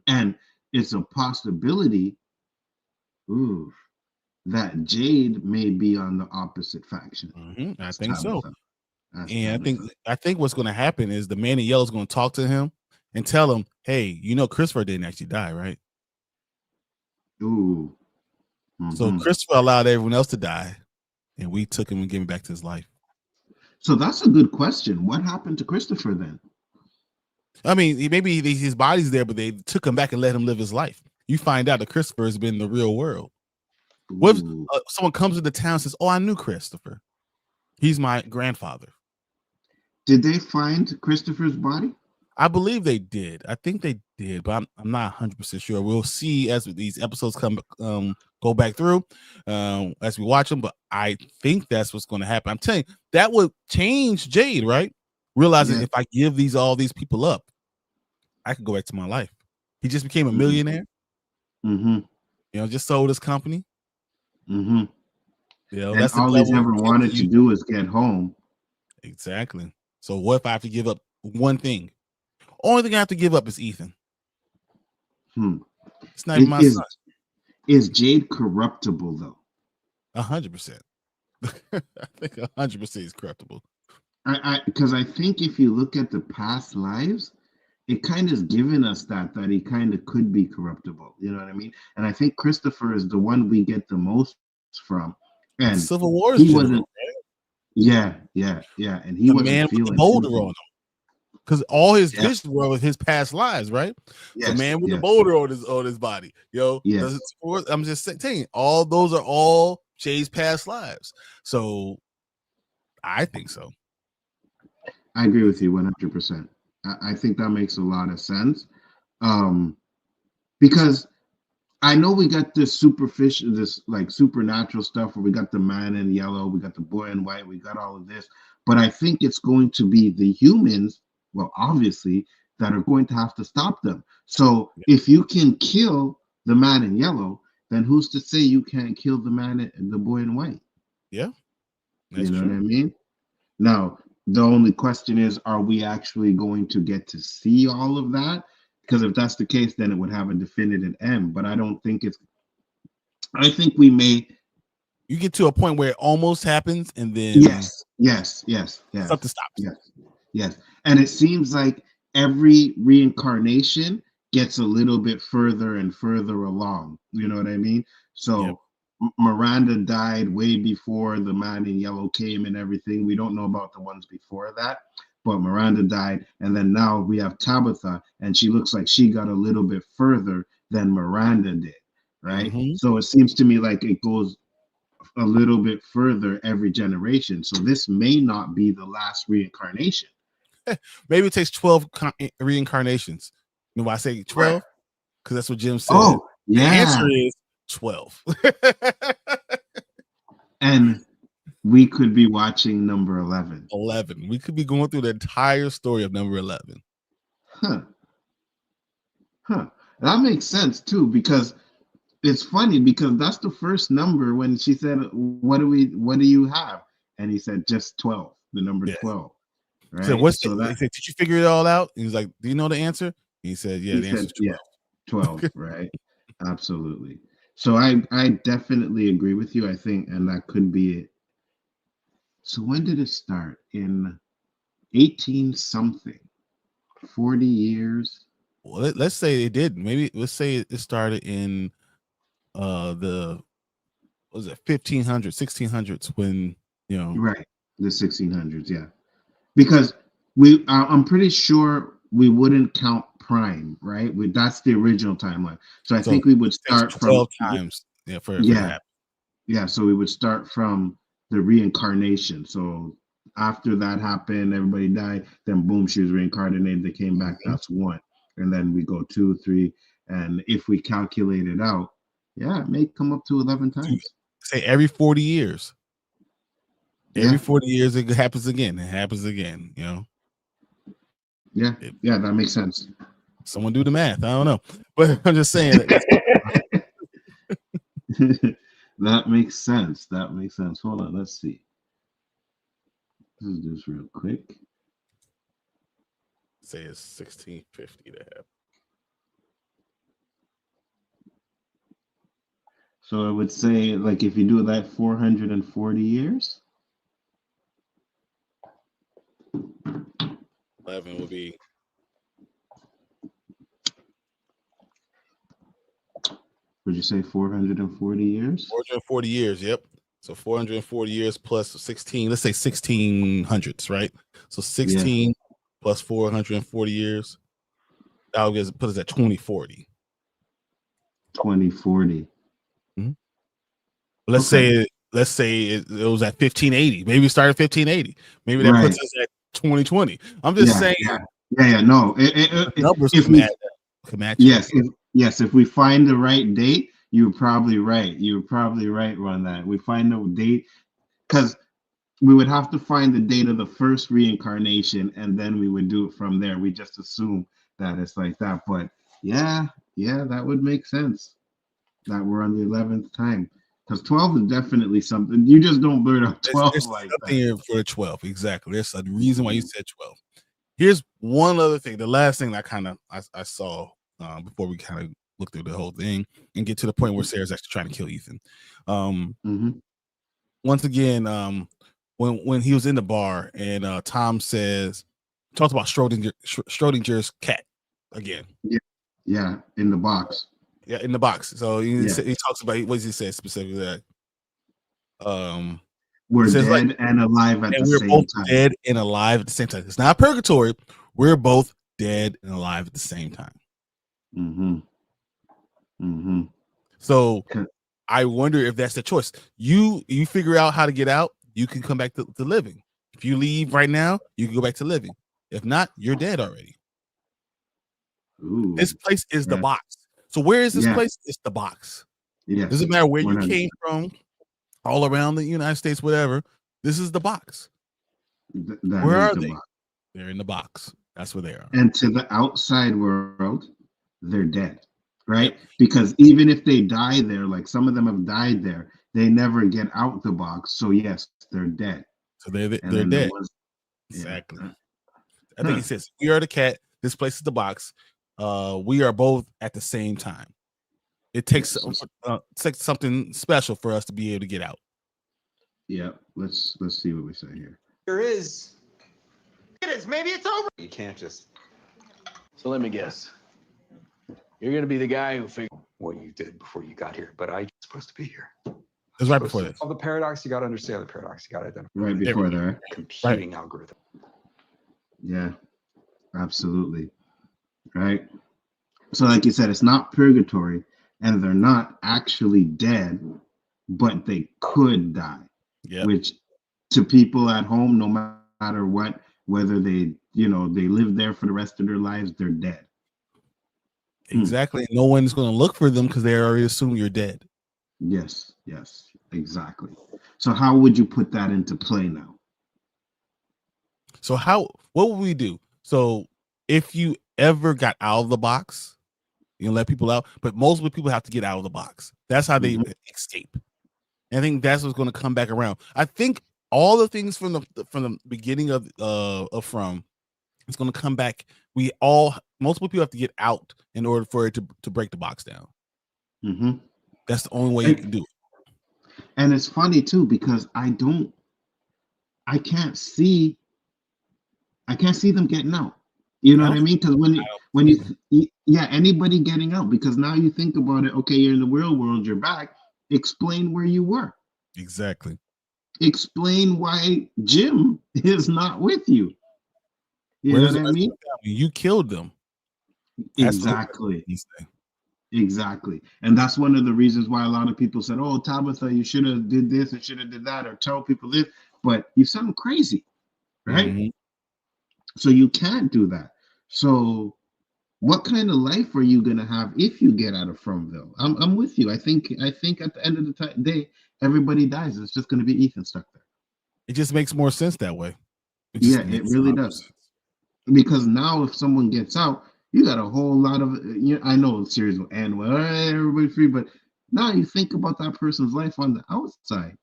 And it's a possibility that Jade may be on the opposite faction. I think so. And I think what's going to happen is the man in yellow is going to talk to him and tell him, hey, Christopher didn't actually die, right? Ooh. So Christopher allowed everyone else to die, and we took him and gave him back to his life. So that's a good question. What happened to Christopher then? I mean, maybe his body's there, but they took him back and let him live his life. You find out that Christopher has been in the real world. What if someone comes into town and says, oh, I knew Christopher. He's my grandfather. Did they find Christopher's body? I believe they did. I think they did, but I'm not 100% sure. We'll see as these episodes go back through as we watch them, but I think that's what's going to happen. I'm telling you, that would change Jade, right? Realizing if I give all these people up, I could go back to my life. He just became a millionaire. Just sold his company. And that's all he's ever wanted to do is get home. Exactly. So what if I have to give up one thing? Only thing I have to give up is Ethan. It's not even my son. Is Jade corruptible though? 100%. I think 100% is corruptible. Because I think if you look at the past lives, it kind of is giving us that he kind of could be corruptible. You know what I mean? And I think Christopher is the one we get the most from. And Civil War he general, wasn't. right? Yeah. And he wasn't man feeling with the boulder anything. on him. Because all his visions were with his past lives, right? Yes, the man with the boulder on his body. Yes. I'm just saying, all those are all Jay's past lives. So I think so. I agree with you 100%. I think that makes a lot of sense. Because I know we got this superficial, this like supernatural stuff where we got the man in yellow, we got the boy in white, we got all of this. But I think it's going to be the humans, well, obviously, that are going to have to stop them. So if you can kill the man in yellow, then who's to say you can't kill the boy in white? Yeah, that's you know true. what I mean? Now, the only question is, are we actually going to get to see all of that? Because if that's the case, then it would have a definitive end. But I don't think it's. I think we may. You get to a point where it almost happens, and then yes, something stops. Yes, and it seems like every reincarnation gets a little bit further and further along. You know what I mean? So Miranda died way before the man in yellow came and everything. We don't know about the ones before that, but Miranda died, and then now we have Tabitha, and she looks like she got a little bit further than Miranda did, right? So it seems to me like it goes a little bit further every generation. So this may not be the last reincarnation. Maybe it takes 12 reincarnations. You know why I say 12? Because that's what Jim said. Oh, yeah. The answer is 12. And we could be watching number 11. 11. We could be going through the entire story of number 11. Huh. That makes sense too, because it's funny because that's the first number when she said, what do you have? And he said, just 12, the number 12. Right. So he said, did you figure it all out? He was like, do you know the answer? He said, yeah, the answer is 12. 12, right? Absolutely. So I definitely agree with you, I think, and that could be it. So when did it start? In 18 something, 40 years? Well, let's say it did. Maybe let's say it started in the 1600s when, right, the 1600s, yeah. Because I'm pretty sure we wouldn't count prime, right? That's the original timeline. So I think we would start 12 times. Yeah, so we would start from the reincarnation. So after that happened, everybody died, then boom, she was reincarnated, they came back, that's 1. And then we go 2, 3, and if we calculate it out, it may come up to 11 times. Say every 40 years. Every 40 years it happens again. It happens again, Yeah, that makes sense. Someone do the math. I don't know. But I'm just saying that makes sense. That makes sense. Hold on, let's see. Let's do this real quick. Say it's 1650 to happen. So I would say, like, if you do that 440 years. 11 will be. Would you say 440 years? 440 years, yep. So 440 years plus 16, let's say 1600s, right? So 16 plus 440 years. That would put us at 2040. 2040. Let's say it was at 1580. Maybe we started 1580. Maybe that puts us at 2020. I'm just saying. No. Numbers can match. Yes. If we find the right date, you're probably right. You're probably right on that. We find the date because we would have to find the date of the first reincarnation, and then we would do it from there. We just assume that it's like that, but that would make sense. That we're on the 11th time. Because 12 is definitely something. You just don't blurt out 12 there's like something that. Here for 12. Exactly. There's a reason why you said 12. Here's one other thing. The last thing that I saw before we kind of look through the whole thing and get to the point where Sarah's actually trying to kill Ethan. Once again, when he was in the bar and Tom talks about Schrodinger's cat again. Yeah, in the box. Yeah, in the box. So he talks about, what does he say specifically? We're dead and alive at the same time. We're both dead and alive at the same time. It's not purgatory. We're both dead and alive at the same time. So I wonder if that's the choice. You figure out how to get out, you can come back to living. If you leave right now, you can go back to living. If not, you're dead already. Ooh, this place is the box. So where is this place? It's the box. It doesn't matter where you came from, all around the United States, whatever. This is the box. Where are they? They're in the box. That's where they are. And to the outside world, they're dead, right? Because even if they die there, like some of them have died there, they never get out the box. So yes, they're dead. So they're dead. Exactly. I think he says, we are the cat. This place is the box. We are both at the same time. It takes something special for us to be able to get out. Yeah, let's see what we say here. There is. It is. Maybe it's over. You can't just. So let me guess. You're gonna be the guy who figured what you did before you got here, but I'm supposed to be here. It was right before this. All the paradox, you got to understand the paradox. You got to identify. Right before that. Computing algorithm. Yeah, absolutely. Right. So like you said, it's not purgatory, and they're not actually dead, but they could die. Yeah. Which to people at home, no matter what, whether they live there for the rest of their lives, they're dead. Exactly. No one's going to look for them because they already assume you're dead. Yes, exactly. So how would you put that into play now? So what would we do? So if you ever got out of the box, you let people out, but most people have to get out of the box. That's how they escape. And I think that's what's going to come back around. I think all the things from the beginning of it's going to come back. Multiple people have to get out in order for it to break the box down. That's the only way you can do it. And it's funny too, because I can't see them getting out. You know what I mean? Because when you anybody getting out, because now you think about it, okay, you're in the real world, you're back. Explain where you were. Exactly. Explain why Jim is not with you. You know what I mean? You killed them. Exactly. Exactly. And that's one of the reasons why a lot of people said, oh, Tabitha, you should have did this and should have did that, or tell people this, but you sound crazy, right? So you can't do that. So what kind of life are you going to have if you get out of Fromville? I'm with you. I think at the end of the day, everybody dies. It's just going to be Ethan stuck there. It just makes more sense that way. It really does. Because now if someone gets out, you got a whole lot of, I know the series will end well, everybody's free, but now you think about that person's life on the outside.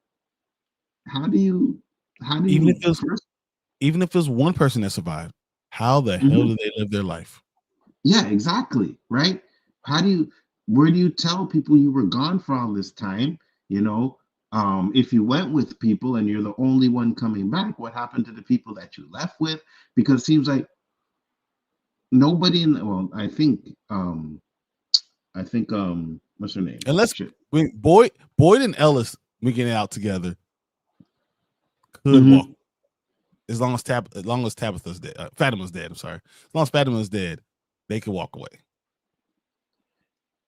Even if there's one person that survived, how the hell do they live their life? Yeah, exactly. Right. Where do you tell people you were gone for all this time? If you went with people and you're the only one coming back, what happened to the people that you left with? Because it seems like nobody I think what's her name? Unless Boyd and Ellis making it out together could walk. As long as Tabitha's dead, Fatima's dead. I'm sorry. As long as Fatima's dead, they can walk away.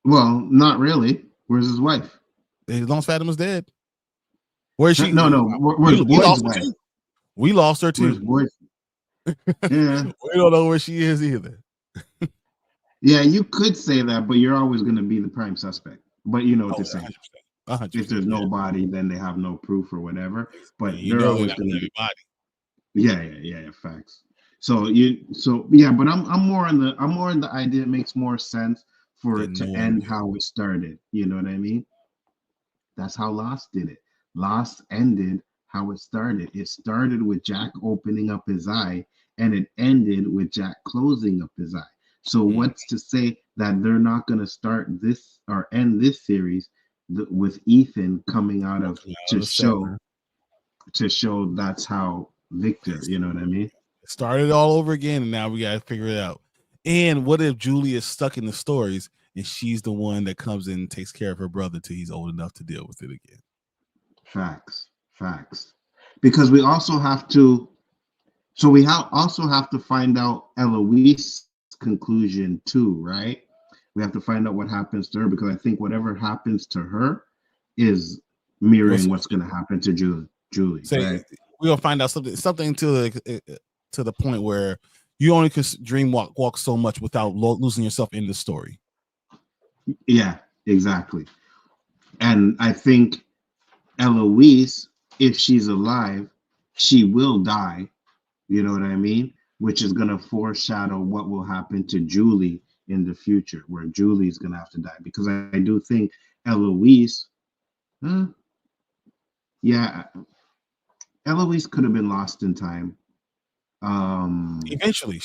Well, not really. Where's his wife? As long as Fatima's dead. Where is she? No. Where's Boyd's wife? We lost her too. Yeah. We don't know where she is either. Yeah, you could say that, but you're always going to be the prime suspect. But you know what they're saying. 100%. If there's no body, then they have no proof or whatever. But they're always going to be body. Yeah, facts. But I'm more on the idea. It makes more sense for it to end how it started. You know what I mean? That's how Lost did it. Lost ended how it started. It started with Jack opening up his eye, and it ended with Jack closing up his eye. So what's to say that they're not going to start this or end this series with Ethan coming out of to show that's how Victor, you know what I mean? Started all over again, and now we gotta figure it out. And what if Julie is stuck in the stories and she's the one that comes in and takes care of her brother till he's old enough to deal with it again? Facts. Because we also have to, also have to find out Eloise's conclusion too, right? We have to find out what happens to her, because I think whatever happens to her is mirroring what's going to happen to Julie. Right? We're gonna find out something to the point where you only can dream walk so much without losing yourself in the story. Yeah, exactly. And I think Eloise, if she's alive, she will die. You know what I mean? Which is going to foreshadow what will happen to Julie in the future, where Julie's going to have to die. Because I do think Eloise, Eloise could have been lost in time. Eventually,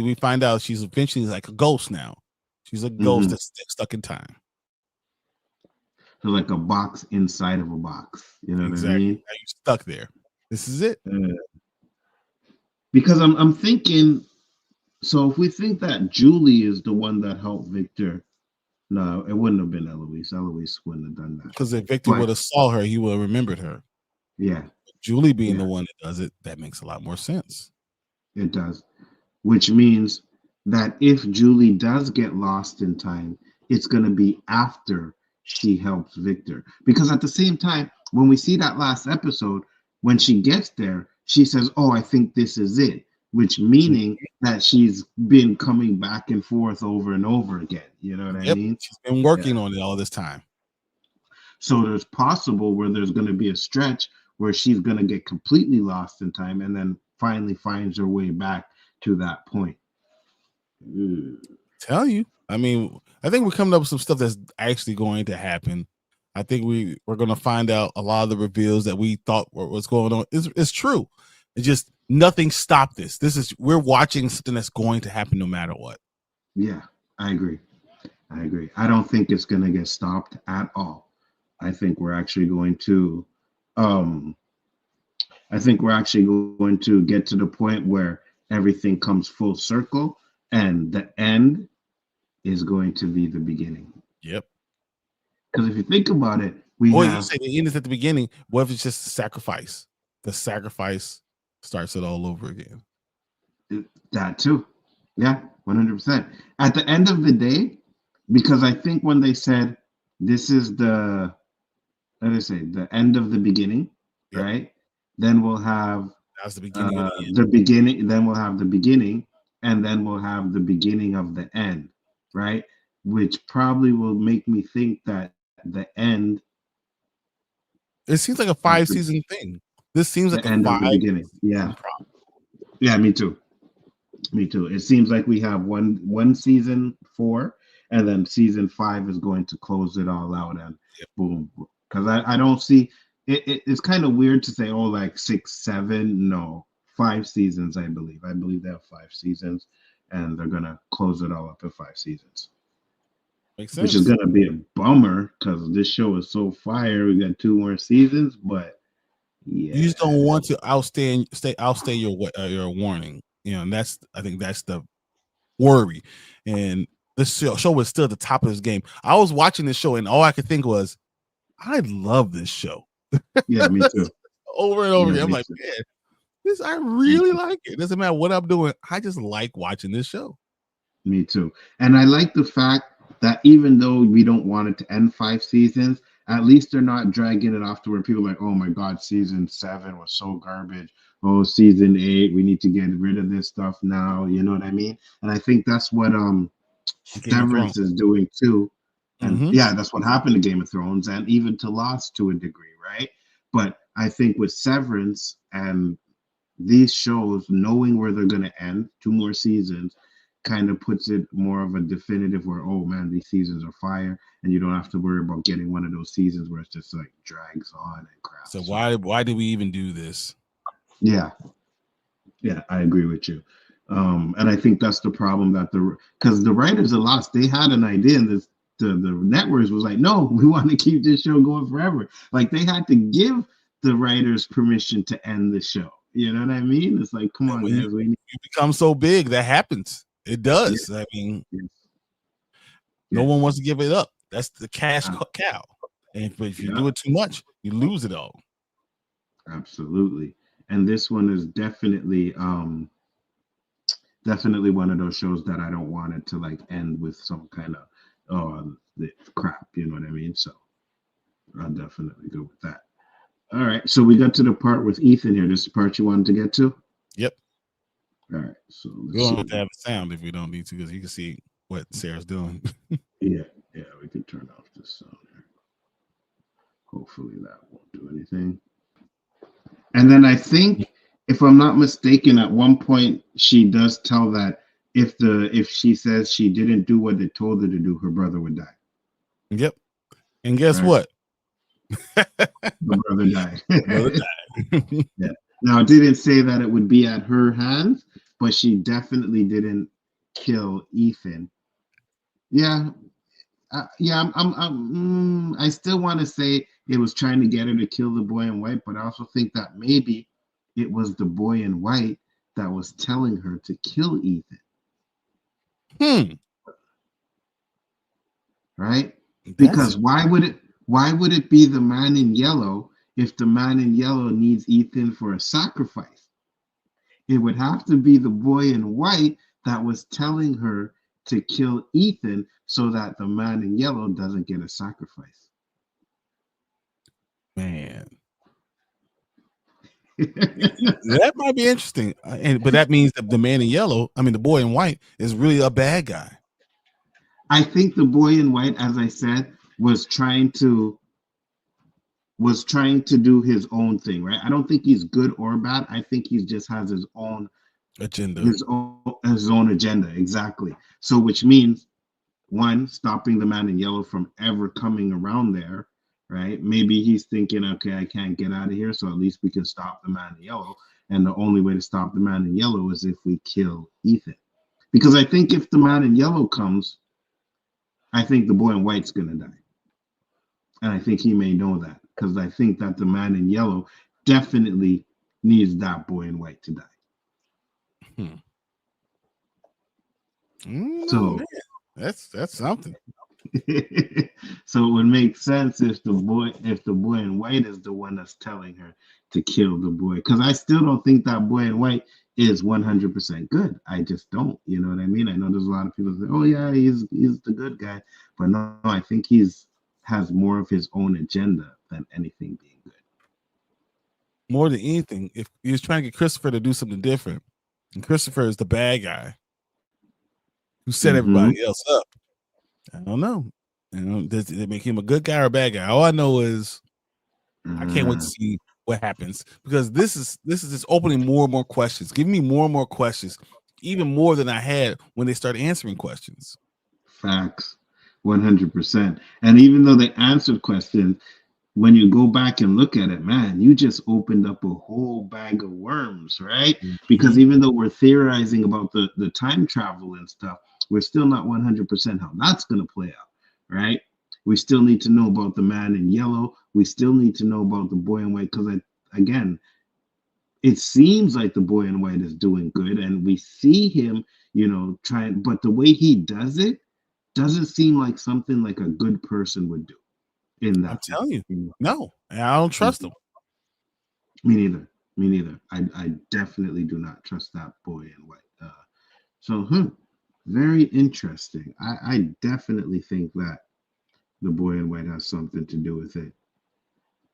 we find out she's eventually like a ghost now. She's a ghost that's stuck in time. So like a box inside of a box. You know what I mean? Now you're stuck there. This is it. Because I'm thinking, so if we think that Julie is the one that helped Victor, no, it wouldn't have been Eloise. Eloise wouldn't have done that. Because if Victor would have saw her, he would have remembered her. Yeah. Julie being the one that does it, that makes a lot more sense. It does. Which means that if Julie does get lost in time, it's going to be after she helps Victor. Because at the same time, when we see that last episode, when she gets there, she says, "Oh, I think this is it," which meaning that she's been coming back and forth over and over again. You know what I mean? She's been working on it all this time. So there's possible where there's going to be a stretch where she's going to get completely lost in time and then finally finds her way back to that point. Tell you. I mean, I think we're coming up with some stuff that's actually going to happen. I think we're going to find out a lot of the reveals that we thought was going on. It's true. It's just nothing stopped this. We're watching something that's going to happen no matter what. Yeah, I agree. I don't think it's going to get stopped at all. I think we're actually going to get to the point where everything comes full circle and the end is going to be the beginning. Yep. Because if you think about it, you say the end is at the beginning. What if it's just a sacrifice? The sacrifice starts it all over again. That too. Yeah, 100%. At the end of the day, because I think when they said this is the end of the beginning, right? Then we'll have that's the beginning of the beginning. Then we'll have the beginning, and then we'll have the beginning of the end, right? Which probably will make me think that the end. It seems like a 5-season thing. This seems like the end of the beginning. Yeah. Yeah, me too. It seems like we have one season 4, and then season 5 is going to close it all out, and boom. Because I don't see it. It's kind of weird to say, oh, like 6, 7. No, 5 seasons. I believe they have 5 seasons, and they're gonna close it all up in 5 seasons. Makes sense. Which is gonna be a bummer because this show is so fire. We got 2 more seasons, but yeah, you just don't want to outstay your warning. You know, and I think that's the worry. And this show was still at the top of this game. I was watching this show, and all I could think was, I love this show. Yeah, me too. Over and over again. I'm like, man, I really like it. Doesn't matter what I'm doing. I just like watching this show. Me too. And I like the fact that even though we don't want it to end 5 seasons, at least they're not dragging it off to where people are like, oh my God, season 7 was so garbage. Oh, season 8, we need to get rid of this stuff now. You know what I mean? And I think that's what Severance is doing too. And yeah, that's what happened to Game of Thrones and even to Lost to a degree, right? But I think with Severance and these shows, knowing where they're going to end, 2 more seasons, kind of puts it more of a definitive where, oh man, these seasons are fire, and you don't have to worry about getting one of those seasons where it's just like drags on and crap. So why did we even do this? Yeah, I agree with you. And I think that's the problem that because the writers of Lost, they had an idea, and the networks was like, no, we want to keep this show going forever. Like they had to give the writers permission to end the show. You know what I mean? It's like, come on, when guys, you become so big, that happens. It does. Yeah. I mean, Yes. no Yes. one wants to give it up. That's the cash cow. And if you do it too much, you lose it all. Absolutely. And this one is definitely one of those shows that I don't want it to like end with some kind of crap, you know what I mean? So I'll definitely go with that. All right, so we got to the part with Ethan here. This is the part you wanted to get to? Yep. All right, so We don't have to have a sound if we don't need to, because you can see what Sarah's doing. yeah, we can turn off this sound here. Hopefully that won't do anything. And then I think, if I'm not mistaken, at one point she does tell that if she says she didn't do what they told her to do, her brother would die. Yep. And guess Right. what? The brother died. Brother died. Yeah. Now it didn't say that it would be at her hands, but she definitely didn't kill Ethan. Yeah. I still want to say it was trying to get her to kill the boy in white, but I also think that maybe it was the boy in white that was telling her to kill Ethan. Right? Because why would it be the man in yellow if the man in yellow needs Ethan for a sacrifice? It would have to be the boy in white that was telling her to kill Ethan so that the man in yellow doesn't get a sacrifice. Man. That might be interesting. But that means that the man in yellow, the boy in white, is really a bad guy. I think the boy in white, as I said, was trying to do his own thing, right? I don't think he's good or bad. I think he just has his own agenda. His own agenda, exactly. So which means, one, stopping the man in yellow from ever coming around there, right? Maybe he's thinking, okay, I can't get out of here, so at least we can stop the man in yellow. And the only way to stop the man in yellow is if we kill Ethan. Because I think if the man in yellow comes, I think the boy in white's gonna die. And I think he may know that, because I think that the man in yellow definitely needs that boy in white to die. So man, that's something. So it would make sense if the boy in white is the one that's telling her to kill the boy, because I still don't think that boy in white is 100% good. I just don't, you know what I mean? I know there's a lot of people that say, oh yeah, he's the good guy, but no, I think has more of his own agenda than anything being good. More than anything, if he was trying to get Christopher to do something different, and Christopher is the bad guy who set everybody else up, I don't know. Does it make him a good guy or a bad guy? All I know is I can't wait to see what happens, because this is just opening more and more questions, giving me more and more questions, even more than I had when they started answering questions. Facts, 100%. And even though they answered questions, when you go back and look at it, man, you just opened up a whole bag of worms, right? Because even though we're theorizing about the time travel and stuff, we're still not 100% how that's going to play out, right? We still need to know about the man in yellow. We still need to know about the boy in white, because again, it seems like the boy in white is doing good, and we see him, trying, but the way he does it doesn't seem like something like a good person would do. I'm telling you, no, I don't trust him. Me neither. I definitely do not trust that boy in white. So very interesting. I definitely think that the boy in white has something to do with it.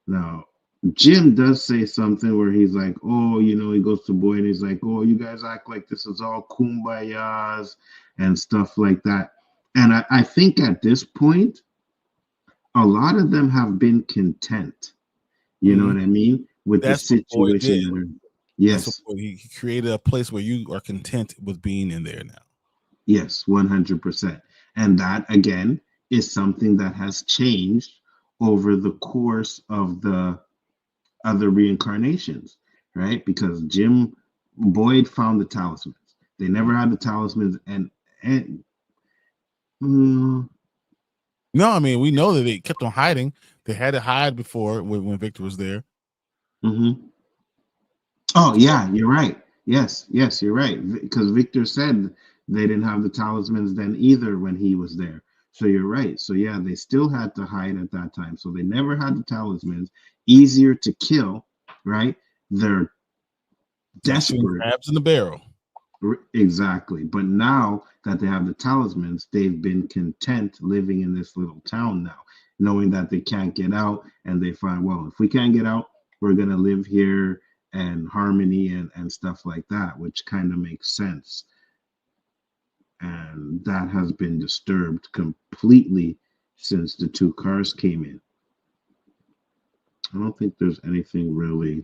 Now, Jim does say something where he's like, oh, he goes to boy and he's like, oh, you guys act like this is all kumbayas and stuff like that. And I think at this point, a lot of them have been content. You know what I mean? With the situation. Yes. He created a place where you are content with being in there now. Yes, 100%. And that, again, is something that has changed over the course of the other reincarnations, right? Because Boyd found the talismans. They never had the talismans, and no, I mean we know that they kept on hiding. They had to hide before when Victor was there. Oh yeah, you're right. Yes, you're right. Because Victor said they didn't have the talismans then either when he was there. So you're right. So yeah, they still had to hide at that time. So they never had the talismans. Easier to kill, right? They're desperate. Crabs in the barrel. Exactly. But now that they have the talismans, they've been content living in this little town now, knowing that they can't get out, and they find, well, if we can't get out, we're gonna live here and harmony and stuff like that, which kind of makes sense. And that has been disturbed completely since the two cars came in. I don't think there's anything really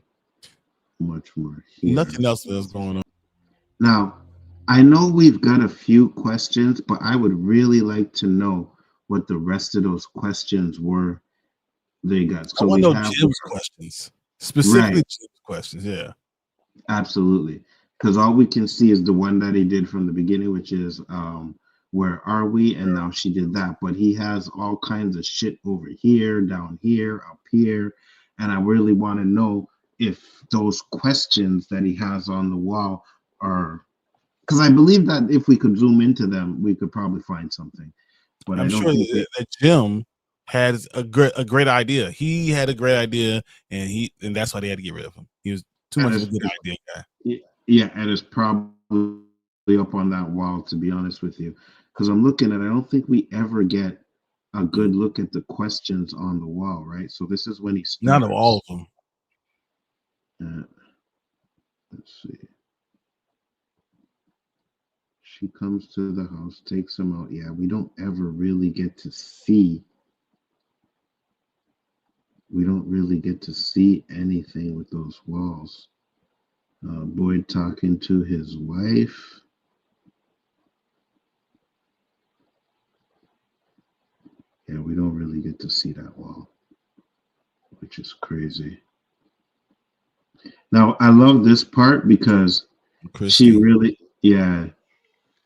much more here. Nothing else is going on. Now, I know we've got a few questions, but I would really like to know what the rest of those questions were they got. So I want we to know Jim's questions. Specifically Jim's questions, yeah. Absolutely. Because all we can see is the one that he did from the beginning, which is where are we? And now she did that. But he has all kinds of shit over here, down here, up here. And I really want to know if those questions that he has on the wall are, because I believe that if we could zoom into them, we could probably find something. But I'm I don't sure think that Jim had a great idea. He had a great idea, and that's why they had to get rid of him. He was too much of a good idea guy. Yeah, and it's probably up on that wall, to be honest with you. Because I'm looking at it, I don't think we ever get a good look at the questions on the wall, right? So this is when he starts. None of all of them. Let's see. She comes to the house, takes him out. Yeah, we don't ever really get to see. We don't really get to see anything with those walls. Boyd talking to his wife. Yeah, we don't really get to see that wall, which is crazy. Now, I love this part because she really,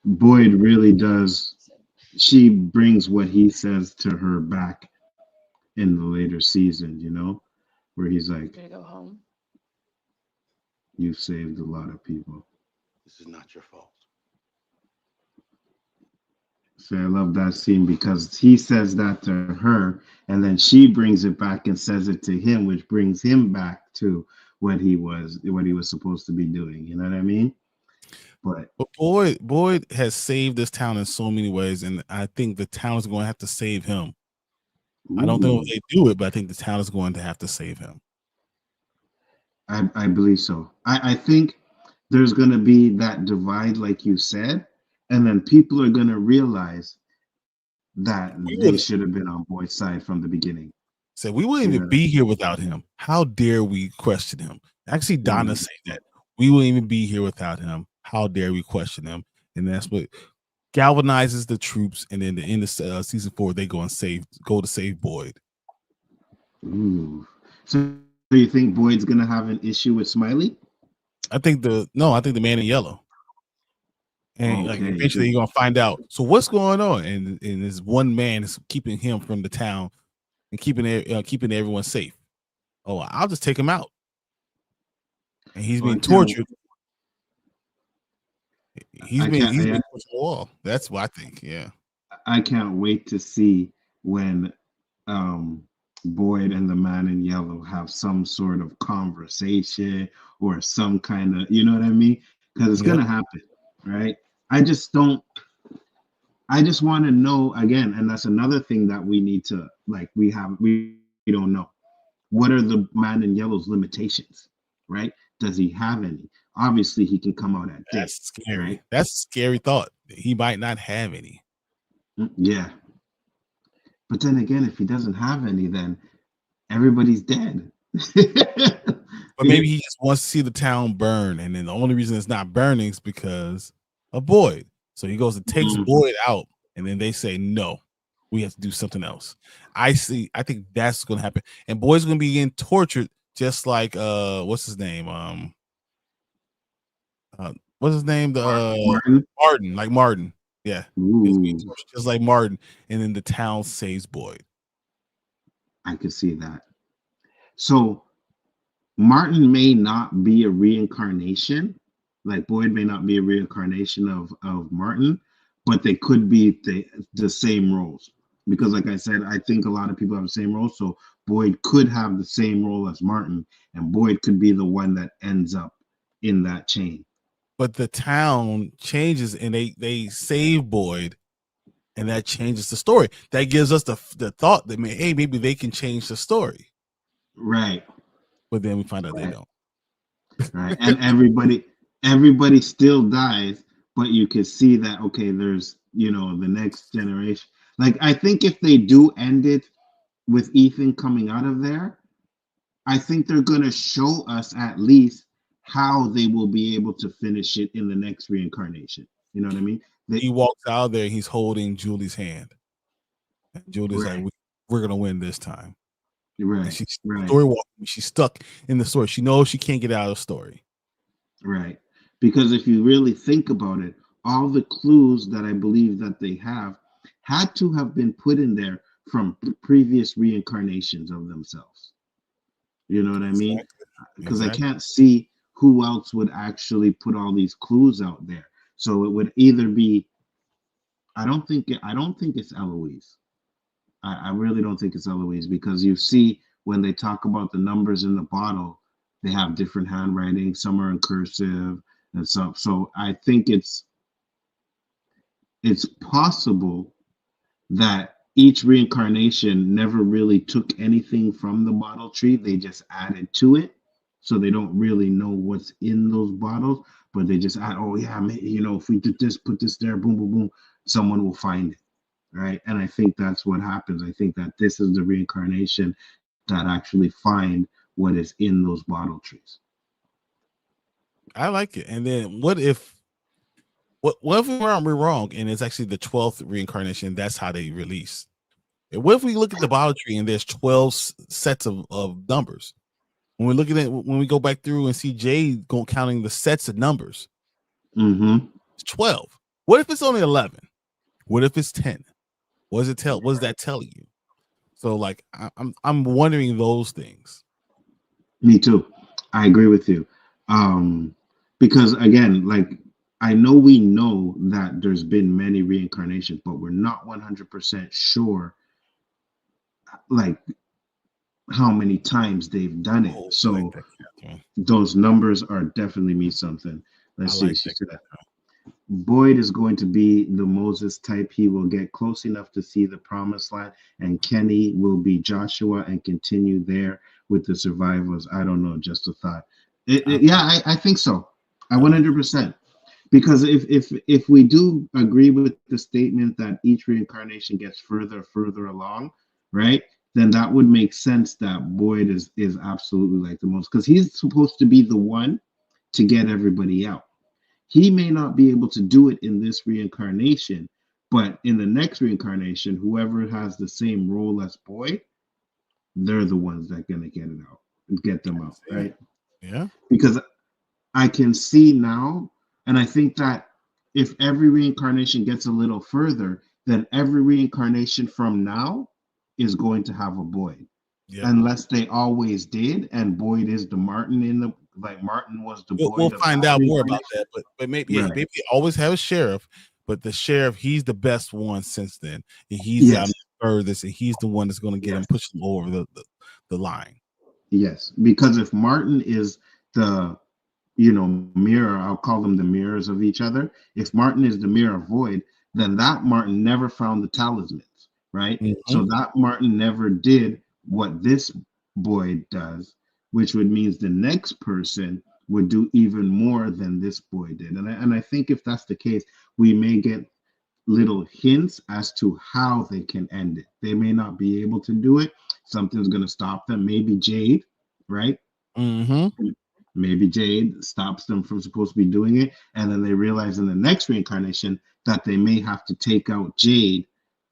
Boyd really does. She brings what he says to her back in the later season, you know, where he's like, "Gonna go home. You saved a lot of people. This is not your fault." So I love that scene because he says that to her, and then she brings it back and says it to him, which brings him back to what he was supposed to be doing. You know what I mean? But Boyd has saved this town in so many ways, and I think the town is going to have to save him. I don't know if they do it, but I think the town is going to have to save him. I believe so. I think there's going to be that divide, like you said, and then people are going to realize that they should have been on Boyd's side from the beginning. So we wouldn't even be here without him. How dare we question him? Actually, Donna said that. We wouldn't even be here without him. How dare we question him? And that's what galvanizes the troops. And then at the end of season 4, they go to save Boyd. Ooh. So you think Boyd's gonna have an issue with Smiley? I think the man in yellow. And like eventually you're gonna find out. So what's going on? And this one man is keeping him from the town and keeping everyone safe. Oh, I'll just take him out. And he's being tortured. He's been tortured to the wall. That's what I think. Yeah. I can't wait to see when Boyd and the man in yellow have some sort of conversation or some kind of, you know what I mean? Because it's gonna happen, right? I just want to know again, and that's another thing that we need to we don't know. What are the man in yellow's limitations, right? Does he have any? Obviously, he can come out at That's scary. Right? That's a scary thought. He might not have any. Yeah. But then again, if he doesn't have any, then everybody's dead. But maybe he just wants to see the town burn, and then the only reason it's not burning is because of Boyd. So he goes and takes Boyd out, and then they say, no, we have to do something else. I think that's going to happen. And Boyd's going to be getting tortured just like, what's his name? what's his name? The Martin. Martin, like Martin. Yeah, Ooh, just like Martin. And then the town saves Boyd. I could see that. So Martin may not be a reincarnation, like Boyd may not be a reincarnation of Martin, but they could be the same roles. Because, like I said, I think a lot of people have the same role. So Boyd could have the same role as Martin, and Boyd could be the one that ends up in that chain. But the town changes, and they save Boyd, and that changes the story. That gives us the thought that hey, maybe they can change the story. Right. But then we find out they don't. Right. And everybody still dies, but you can see that, okay, there's, the next generation. Like, I think if they do end it with Ethan coming out of there, I think they're going to show us at least how they will be able to finish it in the next reincarnation. You know what I mean? He walks out there, he's holding Julie's hand. And Julie's right. like, we're going to win this time. Right. She's right. story walking. She's stuck in the story. She knows she can't get out of the story. Right. Because if you really think about it, all the clues that I believe that they have had to have been put in there from previous reincarnations of themselves. You know what I mean? Because I can't see who else would actually put all these clues out there. So it would either be, I don't think it's Eloise. I really don't think it's Eloise, because you see when they talk about the numbers in the bottle, they have different handwriting. Some are in cursive and stuff. So I think it's possible that each reincarnation never really took anything from the bottle tree. They just added to it. So they don't really know what's in those bottles, but they just add, oh yeah, if we did this, put this there, boom, boom, boom, someone will find it. Right. And I think that's what happens. I think that this is the reincarnation that actually find what is in those bottle trees. I like it. And then what if we're wrong and it's actually the 12th reincarnation? That's how they release. And what if we look at the bottle tree and there's 12 sets of numbers? When we look at it, when we go back through and see Jade counting the sets of numbers, it's 12. What if it's only 11? What if it's 10? What does it tell? What does that tell you? So, like, I'm wondering those things. Me too. I agree with you. Because again, like, I know we know that there's been many reincarnations, but we're not 100% sure, like, how many times they've done it. So those numbers are definitely mean something. Let's see. Boyd is going to be the Moses type. He will get close enough to see the promised land, and Kenny will be Joshua and continue there with the survivors. I don't know, just a thought. I think so. 100%. Because if we do agree with the statement that each reincarnation gets further along, right? Then that would make sense that Boyd is absolutely like the most, because he's supposed to be the one to get everybody out. He may not be able to do it in this reincarnation, but in the next reincarnation, whoever has the same role as Boyd, they're the ones that are gonna get them out, right? Yeah. Because I can see now, and I think that if every reincarnation gets a little further, then every reincarnation from now is going to have a Boyd. Yeah. Unless they always did, and Boyd is the Martin Martin was the Boyd. We'll find out more about that, but maybe maybe they always have a sheriff, but the sheriff, he's the best one since then, and he's out furthest, and he's the one that's going to get him, push him over the line. Yes, because if Martin is the mirror, I'll call them the mirrors of each other. If Martin is the mirror of Boyd, then that Martin never found the talismans, right? So that Martin never did what this Boyd does, which would means the next person would do even more than this Boyd did. And I think if that's the case, we may get little hints as to how they can end it. They may not be able to do it. Something's going to stop them. Maybe Jade, right? Maybe Jade stops them from supposed to be doing it. And then they realize in the next reincarnation that they may have to take out Jade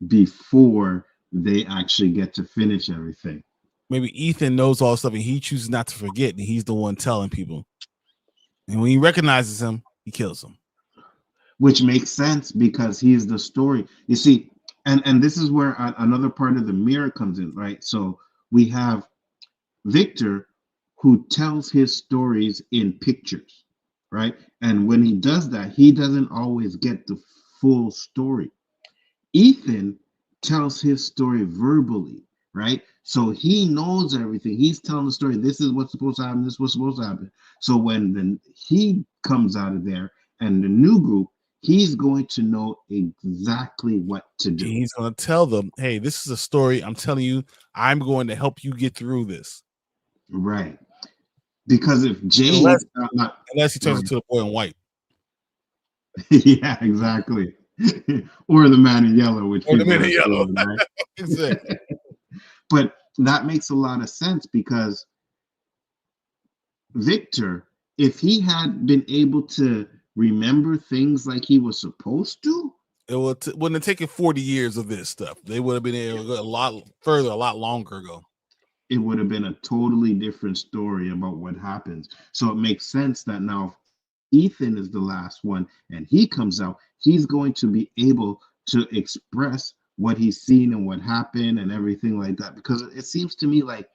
before they actually get to finish everything. Maybe Ethan knows all stuff and he chooses not to forget, and he's the one telling people. And when he recognizes him, he kills him. Which makes sense because he's the story. You see, and this is where another part of the mirror comes in, right? So we have Victor who tells his stories in pictures, right? And when he does that, he doesn't always get the full story. Ethan tells his story verbally, right? So he knows everything. He's telling the story. This is what's supposed to happen. This is what's supposed to happen. So when he comes out of there and the new group, he's going to know exactly what to do. He's going to tell them, hey, this is a story. I'm telling you, I'm going to help you get through this. Right. Because if Jade... Unless he turns into the boy in white. Yeah, exactly. Or the man in yellow, which or the man in yellow. Right? Exactly. But that makes a lot of sense because Victor, if he had been able to remember things like he was supposed to, it wouldn't have taken 40 years of this stuff. They would have been able to go a lot further, a lot longer ago. It would have been a totally different story about what happens. So it makes sense that now Ethan is the last one and he comes out, he's going to be able to express what he's seen and what happened and everything like that. Because it seems to me like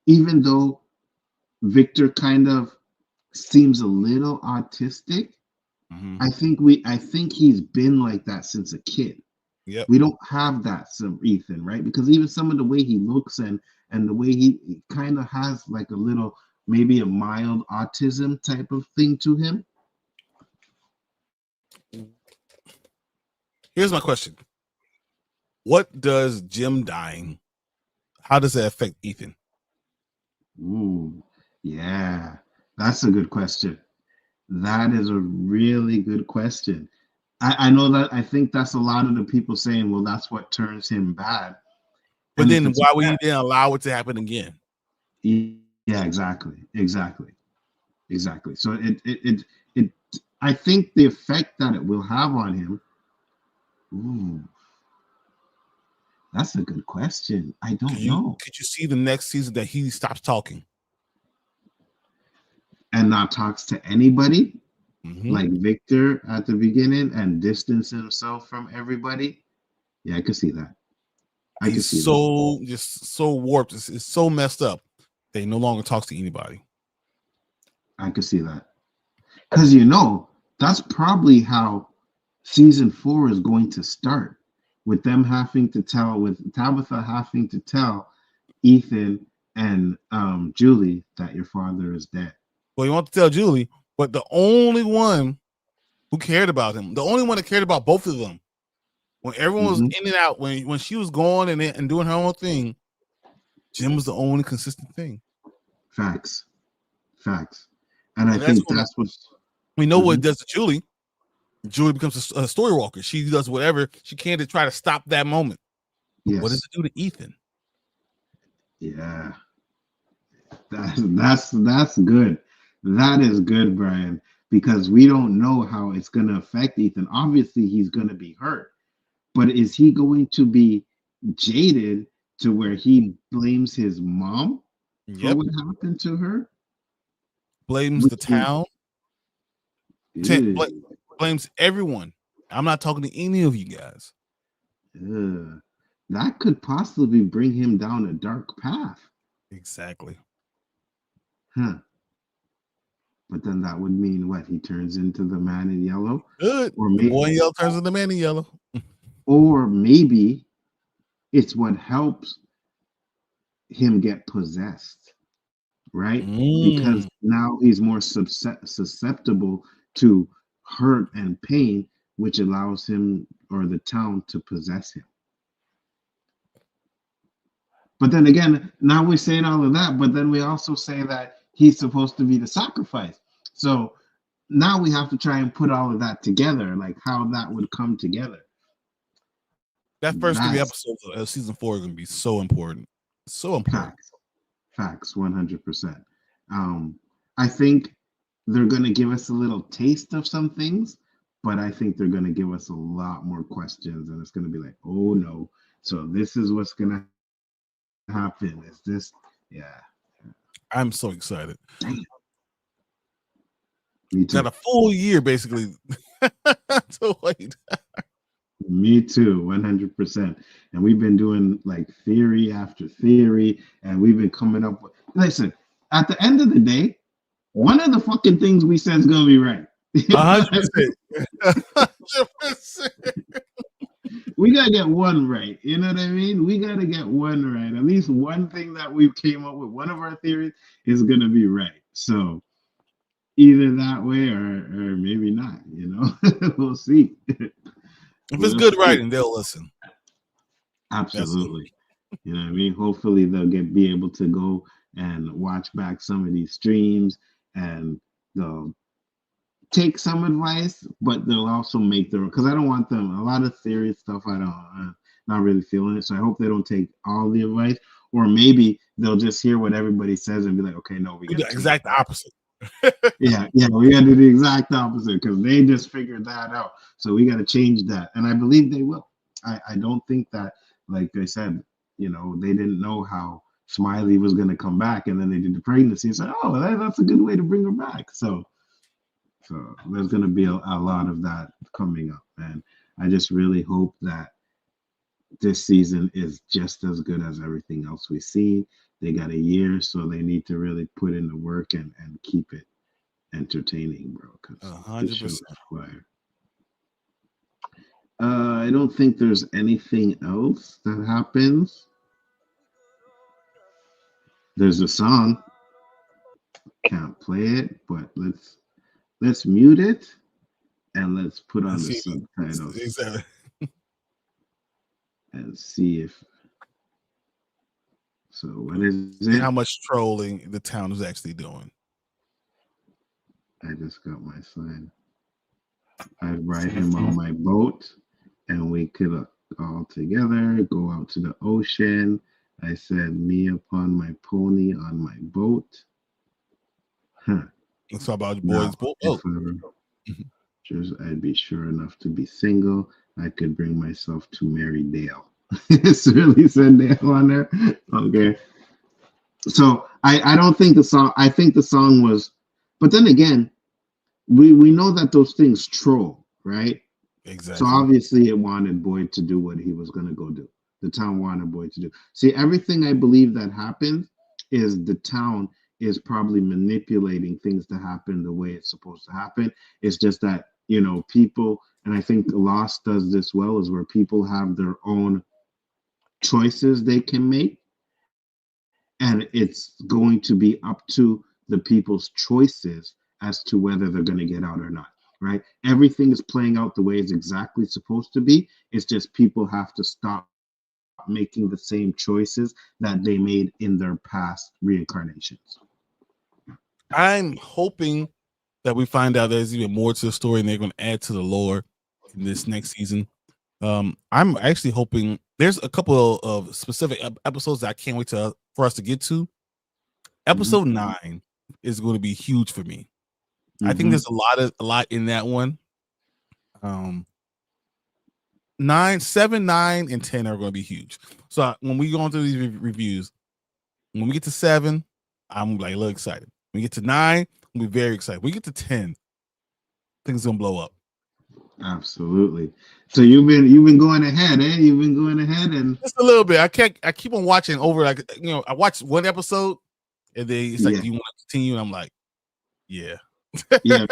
even though Victor kind of seems a little autistic, I think he's been like that since a kid. Yep. We don't have that some Ethan, right? Because even some of the way he looks and the way he kind of has like a little, maybe a mild autism type of thing to him. Here's my question. What does Jim dying, how does that affect Ethan? Ooh, yeah, that's a good question. That is a really good question. I know that I think that's a lot of the people saying, well, that's what turns him bad. But And then why would he then allow it to happen again? Yeah, exactly. So it I think the effect that it will have on him. Ooh, that's a good question. I don't know. Could you see the next season that he stops talking and not talks to anybody, mm-hmm. like Victor at the beginning, and distance himself from everybody? Yeah, I could see that. He's just so warped. It's so messed up. They no longer talks to anybody. I could see that. Because that's probably how season 4 is going to start, with them having to tell, with Tabitha having to tell Ethan and Julie that your father is dead. Well, you want to tell Julie, but the only one who cared about him, the only one that cared about both of them, when everyone was in and out, when she was gone and doing her own thing, Jim was the only consistent thing. Facts. And I think that's what we know. What it does to Julie. Julie becomes a story walker. She does whatever she can to try to stop that moment. Yes. What does it do to Ethan? Yeah, that's good. That is good, Brian, because we don't know how it's going to affect Ethan. Obviously, he's going to be hurt, but is he going to be jaded to where he blames his mom for what happened to her? Blames the town. Blames everyone. I'm not talking to any of you guys. That could possibly bring him down a dark path. Exactly. Huh. But then that would mean what? He turns into the man in yellow? Good. Or maybe the boy in yellow turns into the man in yellow. Or maybe it's what helps him get possessed, right? Because now he's more susceptible to hurt and pain, which allows him or the town to possess him. But then again, now we're saying all of that, but then we also say that he's supposed to be the sacrifice. So now we have to try and put all of that together, like how that would come together. That first 3 episodes of season 4 are going to be so important. So important. Facts, 100%. I think they're going to give us a little taste of some things, but I think they're going to give us a lot more questions, and it's going to be like, oh no, so this is what's going to happen. Is this? Yeah. I'm so excited. Damn. Me too. Got a full year basically to wait. Me too, 100%. And we've been doing like theory after theory, and we've been coming up with. Listen, at the end of the day, one of the fucking things we said is gonna be right. 100%. 100%. We gotta get one right. You know what I mean? We gotta get one right. At least one thing that we came up with, one of our theories is gonna be right. So either that way or maybe not. You know, we'll see. If it's good writing, they'll listen. Absolutely. You know what I mean? Hopefully they'll be able to go and watch back some of these streams, and they'll take some advice, but they'll also make their own. Because I don't want them, a lot of theory stuff, I'm not really feeling it. So I hope they don't take all the advice, or maybe they'll just hear what everybody says and be like, okay, no, we got the exact opposite. yeah, we got to do the exact opposite because they just figured that out. So we got to change that, and I believe they will. I don't think that, like I said, you know, they didn't know how Smiley was going to come back, and then they did the pregnancy and said, oh, that's a good way to bring her back. So there's going to be a lot of that coming up, and I just really hope that this season is just as good as everything else we've seen. They got a year, so they need to really put in the work and keep it entertaining, bro. 100%. I don't think there's anything else that happens. There's a song. Can't play it, but let's mute it and let's put on the subtitles. Exactly. And see if. So what is it? How much trolling the town is actually doing. I just got my sign. I'd ride him on my boat, and we could all together go out to the ocean. I said, me upon my pony on my boat. Huh. Let's talk about your boys' boat. Oh. Just I'd be sure enough to be single. I could bring myself to marry Dale. It's really said Dale on there. Okay. So I don't think the song, I think the song was, but then again, we know that those things troll, right? Exactly. So obviously it wanted Boyd to do what he was going to go do. The town wanted Boyd to do. See, everything I believe that happened is the town is probably manipulating things to happen the way it's supposed to happen. It's just that, you know, people, and I think Lost does this well, is where people have their own choices they can make. And it's going to be up to the people's choices as to whether they're going to get out or not, right? Everything is playing out the way it's exactly supposed to be. It's just people have to stop making the same choices that they made in their past reincarnations. I'm hoping that we find out there's even more to the story and they're going to add to the lore in this next season. I'm actually hoping there's a couple of specific episodes that I can't wait for us to get to. Episode 9 is going to be huge for me. I think there's a lot in that one. 7, 9, and 10 are going to be huge. So when we go into these reviews, when we get to 7, I'm like a little excited. When we get to 9, I'm be very excited. When we get to 10, things gonna blow up. Absolutely. So you've been going ahead, eh? You've been going ahead and just a little bit. I keep on watching over, like, you know, I watched one episode and then it's like, do you want to continue? And I'm like, yeah. Yeah,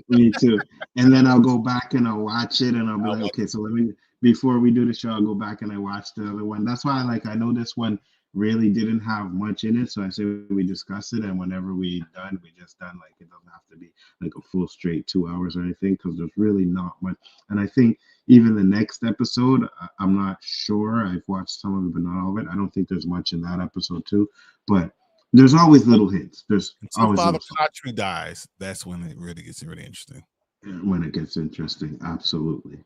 me too. And then I'll go back and I'll watch it and I'll be like, okay, so let me, before we do the show, I'll go back and I watch the other one. That's why I know this one really didn't have much in it. So I say we discuss it, and whenever we done, we just done. Like, it doesn't have to be like a full straight 2 hours or anything, because there's really not much. And I think even the next episode, I'm not sure. I've watched some of it, but not all of it. I don't think there's much in that episode too. But there's always little hints. There's always Father Patry dies. That's when it really gets really interesting. When it gets interesting, absolutely.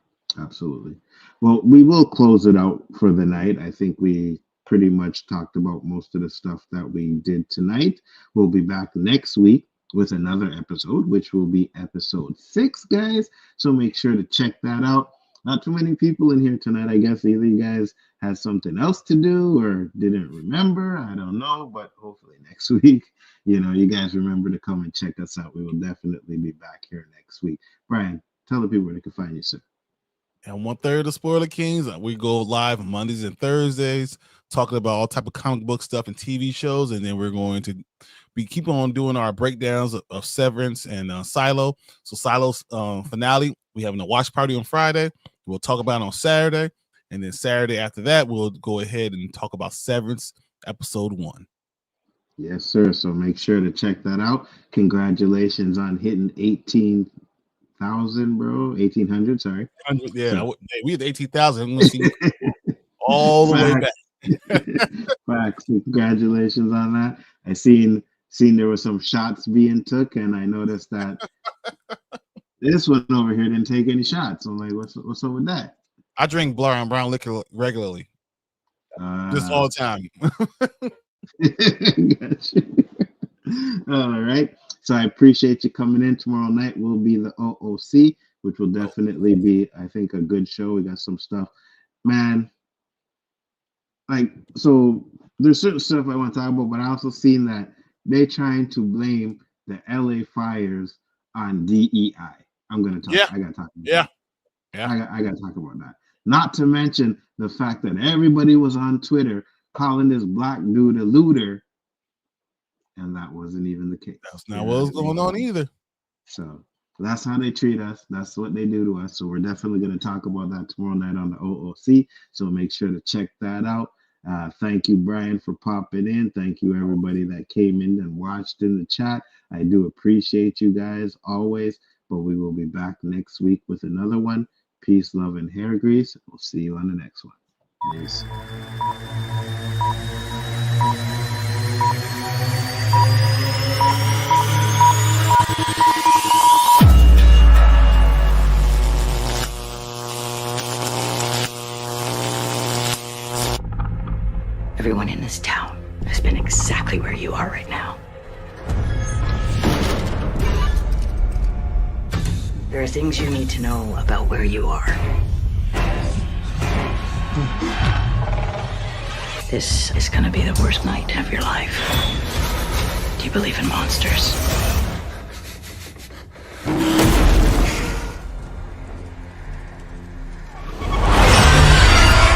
Well, we will close it out for the night. I think we pretty much talked about most of the stuff that we did tonight. We'll be back next week with another episode, which will be episode 6, guys. So make sure to check that out. Not too many people in here tonight. I guess either you guys had something else to do or didn't remember. I don't know, but hopefully next week you guys remember to come and check us out. We will definitely be back here next week. Brian, tell the people where they can find you, sir. And 1/3 of Spoiler Kings, we go live Mondays and Thursdays, talking about all type of comic book stuff and TV shows, and then we're going to keep on doing our breakdowns of Severance and Silo. So Silo's finale, we having a watch party on Friday. We'll talk about it on Saturday, and then Saturday after that, we'll go ahead and talk about Severance episode 1. Yes, sir. So make sure to check that out. Congratulations on hitting 18,000, bro. 1,800, sorry. Yeah, so. We had 18,000. I'm gonna see all the way back. Facts. Congratulations on that. I seen there were some shots being took, and I noticed that this one over here didn't take any shots. I'm like, what's up with that? I drink brown liquor regularly, just all the time. Gotcha. All right. So I appreciate you coming in. Tomorrow night will be the OOC, which will definitely be, I think, a good show. We got some stuff, man. Like, so there's certain stuff I want to talk about, but I also seen that they're trying to blame the LA fires on DEI. I'm gonna talk. Yeah. I gotta talk. Yeah. I gotta talk about that. Not to mention the fact that everybody was on Twitter calling this black dude a looter, and that wasn't even the case. That's not what was going on either. So that's how they treat us. That's what they do to us. So we're definitely going to talk about that tomorrow night on the OOC. So make sure to check that out. Thank you, Brian, for popping in. Thank you, everybody that came in and watched in the chat. I do appreciate you guys always, but we will be back next week with another one. Peace, love, and hair grease. We'll see you on the next one. Peace. Everyone in this town has been exactly where you are right now. There are things you need to know about where you are. This is gonna be the worst night of your life. Do you believe in monsters?